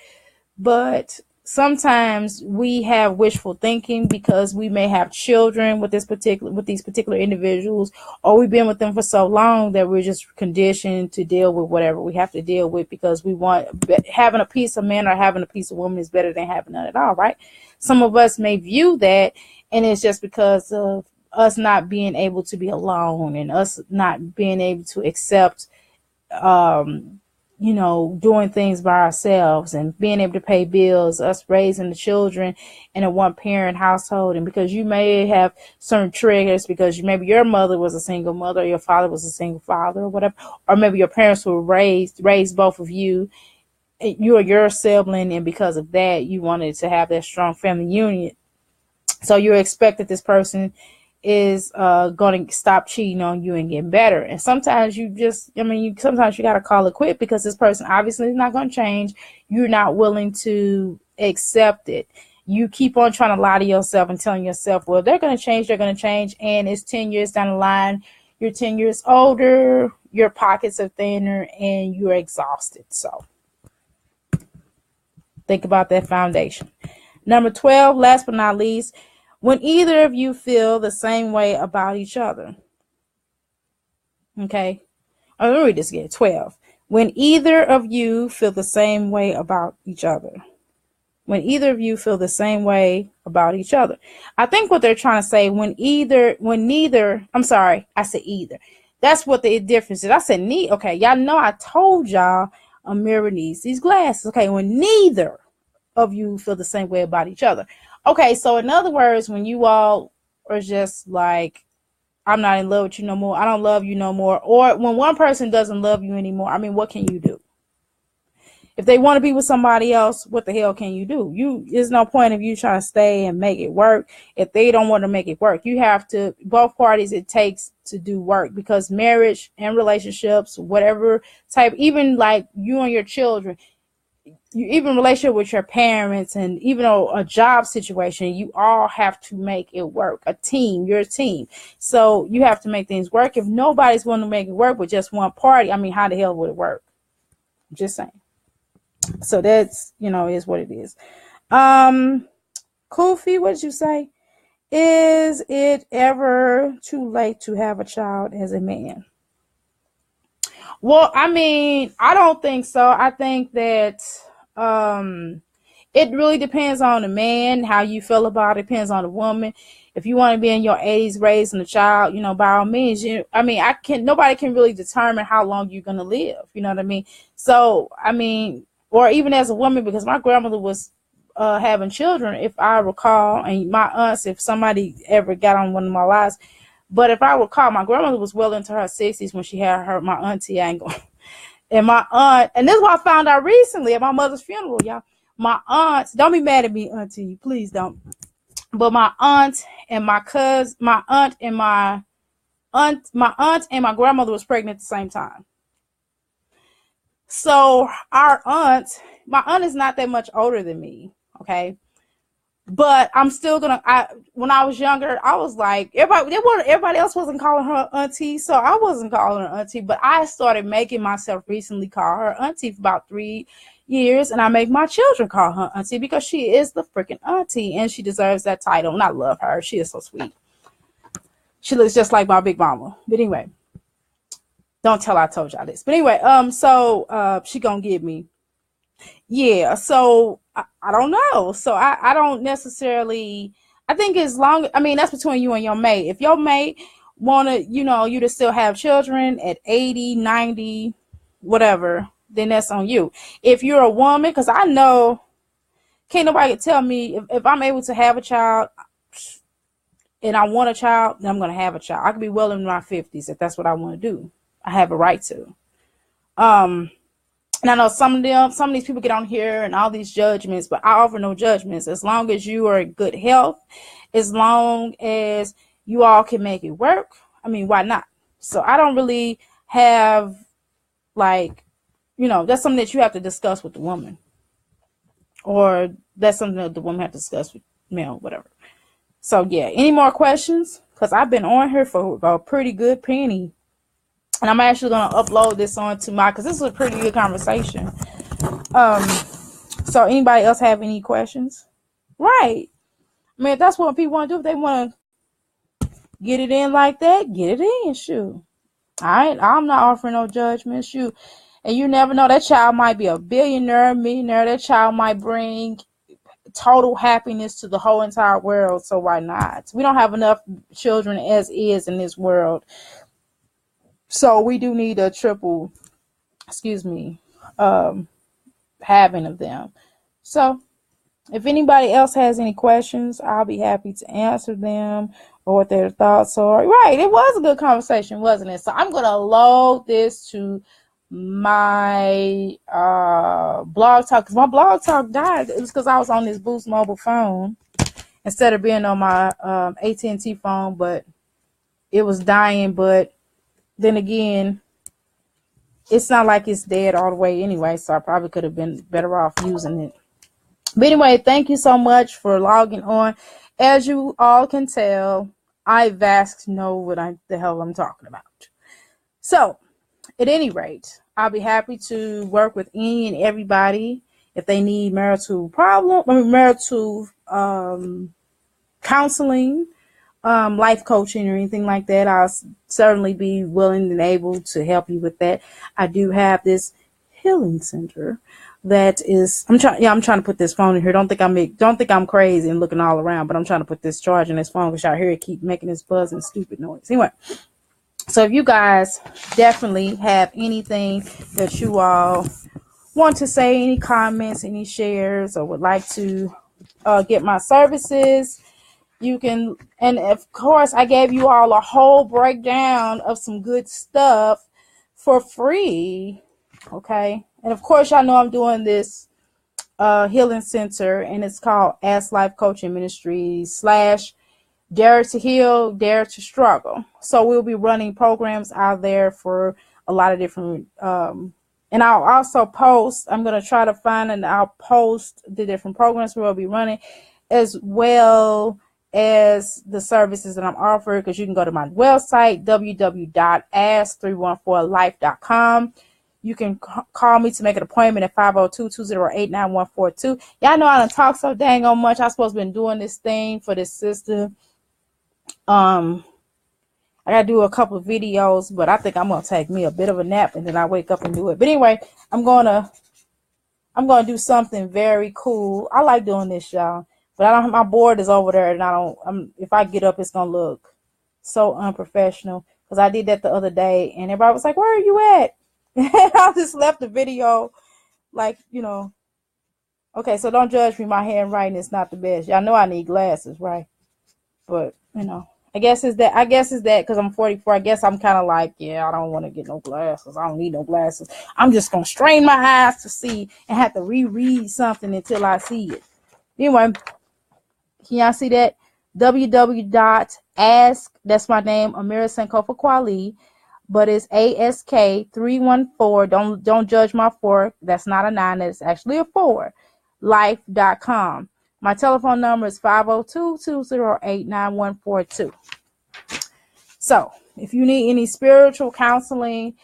but sometimes we have wishful thinking because we may have children with these particular individuals, or we've been with them for so long that we're just conditioned to deal with whatever we have to deal with, because we want, having a piece of man or having a piece of woman is better than having none at all, right? Some of us may view that, and it's just because of us not being able to be alone, and us not being able to accept doing things by ourselves and being able to pay bills, us raising the children in a one parent household. And because you may have certain triggers, because maybe your mother was a single mother, or your father was a single father, or whatever, or maybe your parents were raised both of you, you are your sibling, and because of that you wanted to have that strong family union. So you expect that this person is going to stop cheating on you and get better. And sometimes sometimes you got to call it quit, because this person obviously is not going to change. You're not willing to accept it. You keep on trying to lie to yourself and telling yourself, well, they're going to change. And it's 10 years down the line. You're 10 years older. Your pockets are thinner and you're exhausted. So think about that foundation. Number 12, last but not least, when either of you feel the same way about each other. Okay. Let me read this again. 12. When either of you feel the same way about each other. When either of you feel the same way about each other. I think what they're trying to say, I'm sorry, I said either. That's what the difference is. I said neither. Okay, y'all know I told y'all a mirror needs these glasses. Okay, when neither of you feel the same way about each other. Okay, so in other words, when you all are just like, I'm not in love with you no more, I don't love you no more, or when one person doesn't love you anymore, what can you do? If they want to be with somebody else, what the hell can you do? There's no point of you trying to stay and make it work if they don't want to make it work. You have to, both parties, it takes to do work, because marriage and relationships, whatever type, even like you and your children, even relationship with your parents, and even a job situation, you all have to make it work. You're a team. So you have to make things work. If nobody's willing to make it work with just one party, how the hell would it work? I'm just saying. So that's, is what it is. Kofi, what did you say? Is it ever too late to have a child as a man? Well, I mean, I don't think so. I think that um it really depends on the man, how you feel about it, depends on the woman. If you want to be in your 80s raising a child, by all means, nobody can really determine how long you're going to live. You know what I mean? So, I mean, or even as a woman, because my grandmother was having children, if I recall, and my aunts, if somebody ever got on one of my lives, but if I recall, my grandmother was well into her 60s when she had my auntie Angle. And my aunt, and this is what I found out recently at my mother's funeral, y'all. My aunt, don't be mad at me, auntie, please don't. But my aunt and my cousin, my aunt and my grandmother was pregnant at the same time. So my aunt is not that much older than me, okay? But I'm still when I was younger, I was like, everybody else wasn't calling her auntie, so I wasn't calling her auntie. But I started making myself recently call her auntie for about 3 years, and I make my children call her auntie because she is the freaking auntie, and she deserves that title. And I love her; she is so sweet. She looks just like my big mama. But anyway, don't tell I told y'all this. But anyway, so she gonna give me, yeah. So I don't know. So I don't necessarily. I think that's between you and your mate. If your mate wanna, you to still have children at 80, 90, whatever, then that's on you. If you're a woman, because I know can't nobody tell me if I'm able to have a child and I want a child, then I'm gonna have a child. I could be well in my 50s if that's what I want to do. I have a right to. And I know some of these people get on here and all these judgments, but I offer no judgments. As long as you are in good health, as long as you all can make it work, I mean, why not? So I don't really have, that's something that you have to discuss with the woman. Or that's something that the woman have to discuss with male, whatever. So, yeah. Any more questions? Because I've been on here for a pretty good penny. And I'm actually going to upload this onto because this is a pretty good conversation. So anybody else have any questions? Right. I mean, if that's what people want to do, if they want to get it in like that, get it in, shoot. I'm not offering no judgment, shoot. And you never know, that child might be a billionaire, millionaire. That child might bring total happiness to the whole entire world. So why not? We don't have enough children as is in this world. So we do need a triple, having of them. So if anybody else has any questions, I'll be happy to answer them or what their thoughts are. Right. It was a good conversation, wasn't it? So I'm going to load this to my blog talk, because my blog talk died. It was because I was on this Boost mobile phone instead of being on my AT&T phone, but it was dying. But then again, it's not like it's dead all the way anyway, so I probably could have been better off using it. But anyway, thank you so much for logging on. As you all can tell, I vast know what the hell I'm talking about. So, at any rate, I'll be happy to work with any and everybody if they need marital counseling, life coaching, or anything like that. I'll certainly be willing and able to help you with that. I do have this healing center that is. I'm trying to put this phone in here. Don't think I'm crazy and looking all around, but I'm trying to put this charge in this phone because y'all hear it keep making this buzz and stupid noise. Anyway. So if you guys definitely have anything that you all want to say, any comments, any shares, or would like to get my services, you can. And of course, I gave you all a whole breakdown of some good stuff for free. Okay. And of course, y'all know I'm doing this healing center, and it's called Ask Life Coaching Ministries / Dare to Heal, Dare to Struggle. So we'll be running programs out there for a lot of different, and I'll also post, I'm going to try to find and I'll post the different programs we'll be running, as well as the services that I'm offering, because you can go to my website, www.ask314life.com. You can call me to make an appointment at 502-208-9142. Y'all know I done talk so dang on much. I'm supposed to been doing this thing for this sister. I gotta do a couple of videos, but I think I'm gonna take me a bit of a nap and then I wake up and do it. But anyway, I'm gonna do something very cool. I like doing this, y'all, but I don't. My board is over there, and I don't. If I get up, it's gonna look so unprofessional because I did that the other day, and everybody was like, "Where are you at?" I just left the video, like, Okay, so don't judge me. My handwriting is not the best. Y'all know I need glasses, right? But I guess it's that because I'm 44. I guess I'm kind of like, yeah, I don't want to get no glasses. I don't need no glasses. I'm just gonna strain my eyes to see and have to reread something until I see it. Anyway, can y'all see that? www.ask. That's my name, Amira Sankofa Kwali, but it's ASK314. Don't judge my 4. That's not a 9. That's actually a 4. Life.com. My telephone number is 502-208-9142. So if you need any spiritual counseling,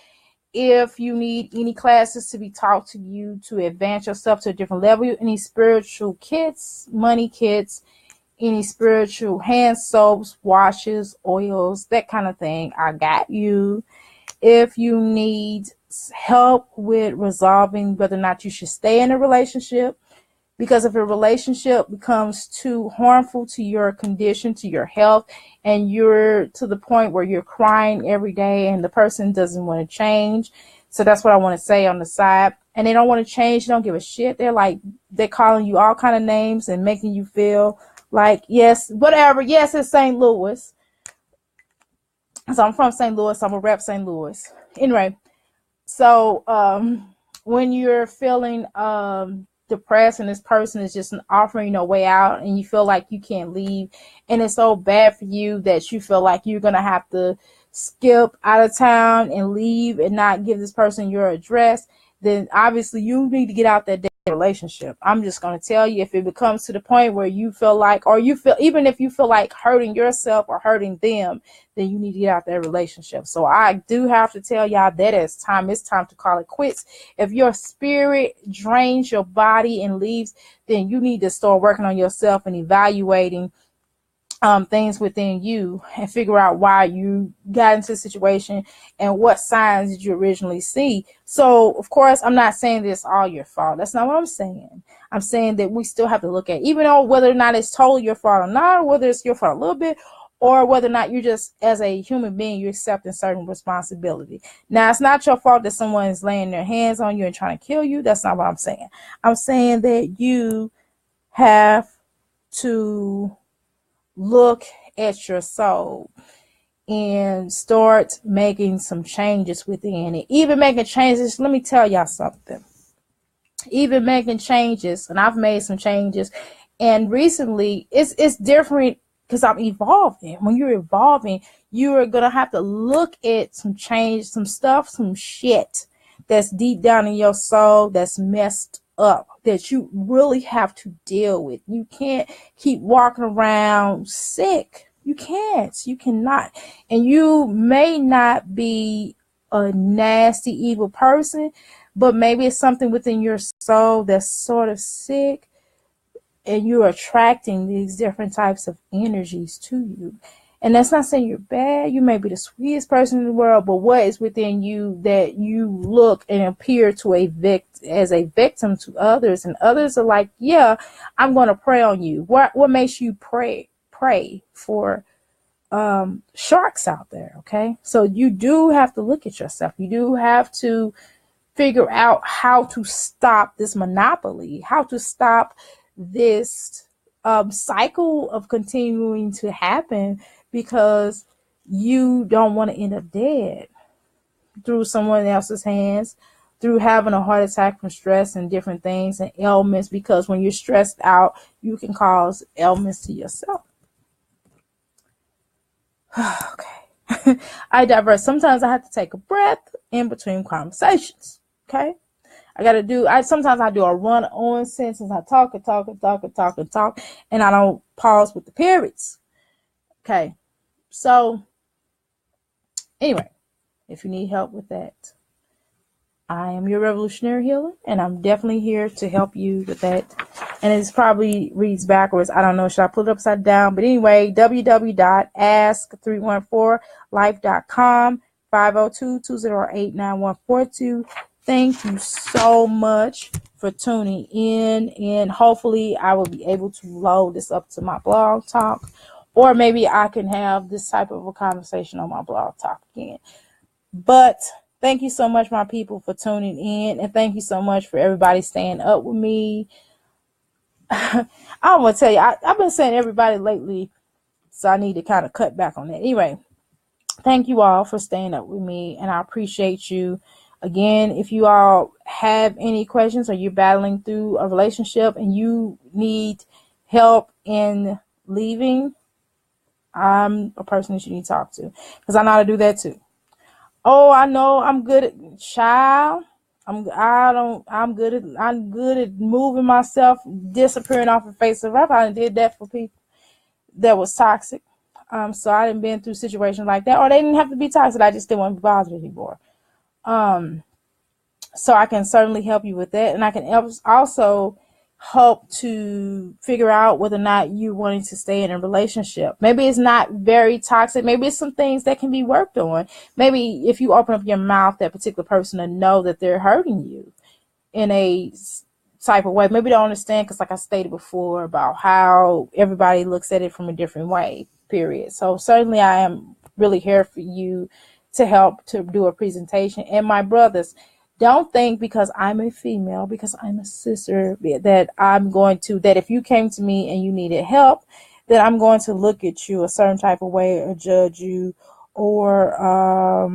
if you need any classes to be taught to you to advance yourself to a different level, any spiritual kits, money kits, any spiritual hand soaps, washes, oils, that kind of thing, I got you. If you need help with resolving whether or not you should stay in a relationship, because if a relationship becomes too harmful to your condition, to your health, and you're to the point where you're crying every day and the person doesn't want to change. So that's what I want to say on the side. And they don't want to change. They don't give a shit. They're calling you all kind of names and making you feel like, yes, whatever. Yes, it's St. Louis. So I'm from St. Louis. I'm a rep St. Louis. Anyway, so when you're feeling depressed and this person is just offering a way out and you feel like you can't leave and it's so bad for you that you feel like you're going to have to skip out of town and leave and not give this person your address, then obviously you need to get out that relationship. I'm just going to tell you, if it becomes to the point where you feel like, or you feel, even if you feel like hurting yourself or hurting them, then you need to get out that relationship. So I do have to tell y'all that it's time to call it quits. If your spirit drains your body and leaves, then you need to start working on yourself and evaluating things within you and figure out why you got into the situation and what signs did you originally see. So, of course, I'm not saying this all your fault. That's not what I'm saying. I'm saying that we still have to look at, even though whether or not it's totally your fault or not, or whether it's your fault a little bit, or whether or not you're just, as a human being, you're accepting certain responsibility. Now, it's not your fault that someone is laying their hands on you and trying to kill you. That's not what I'm saying. I'm saying that you have to look at your soul and start making some changes within it. Even making changes, let me tell y'all something. Even making changes, and I've made some changes, and recently it's different because I'm evolving. When you're evolving, you are gonna have to look at some change, some stuff, some shit that's deep down in your soul that's messed up, that you really have to deal with. You can't keep walking around sick. You cannot. And you may not be a nasty, evil person, but maybe it's something within your soul that's sort of sick, and you're attracting these different types of energies to you. And that's not saying you're bad. You may be the sweetest person in the world, but what is within you that you look and appear to as a victim to others, and others are like, yeah, I'm going to prey on you. What makes you pray for sharks out there? Okay, so you do have to look at yourself. You do have to figure out how to stop this monopoly, how to stop this cycle of continuing to happen, because you don't want to end up dead through someone else's hands, through having a heart attack from stress and different things and ailments, because when you're stressed out, you can cause ailments to yourself. Okay. I digress. Sometimes I have to take a breath in between conversations. Okay. Sometimes I do a run-on sentence. I talk, and I don't pause with the periods. Okay. So, anyway, if you need help with that, I am your revolutionary healer, and I'm definitely here to help you with that and it's probably reads backwards. I don't know. Should I put it upside down? But anyway, www.ask314life.com, 502-208-9142. Thank you so much for tuning in, and hopefully I will be able to load this up to my blog talk, or maybe I can have this type of a conversation on my blog talk again. But thank you so much, my people, for tuning in, and thank you so much for everybody staying up with me. I want to tell you, I've been saying everybody lately, so I need to kind of cut back on that. Anyway, thank you all for staying up with me, and I appreciate you. Again, if you all have any questions, or you're battling through a relationship and you need help in leaving, I'm a person that you need to talk to, because I know how to do that too. Oh, I know I'm good at child. I'm good at moving myself, disappearing off the face of the earth. I did that for people that was toxic. So I didn't been through situations like that, or they didn't have to be toxic. I just didn't want to be bothered anymore. So I can certainly help you with that, and I can also help to figure out whether or not you're wanting to stay in a relationship. Maybe it's not very toxic. Maybe it's some things that can be worked on. Maybe if you open up your mouth, that particular person to know that they're hurting you in a type of way. Maybe they don't understand, because like I stated before about how everybody looks at it from a different way, period. So certainly I am really here for you to help to do a presentation. And my brothers, don't think because I'm a female, because I'm a sister, that that if you came to me and you needed help, that I'm going to look at you a certain type of way, or judge you, or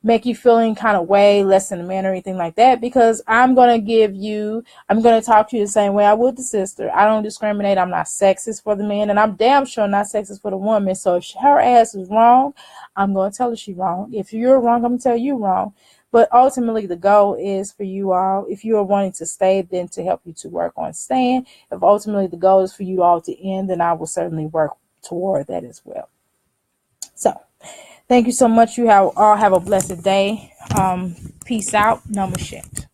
make you feel any kind of way, less than a man or anything like that, because I'm going to talk to you the same way I would the sister. I don't discriminate. I'm not sexist for the man, and I'm damn sure not sexist for the woman. So if her ass is wrong, I'm going to tell her she's wrong. If you're wrong, I'm going to tell you wrong. But ultimately, the goal is for you all, if you are wanting to stay, then to help you to work on staying. If ultimately the goal is for you all to end, then I will certainly work toward that as well. So thank you so much. You all have a blessed day. Peace out. Namaste.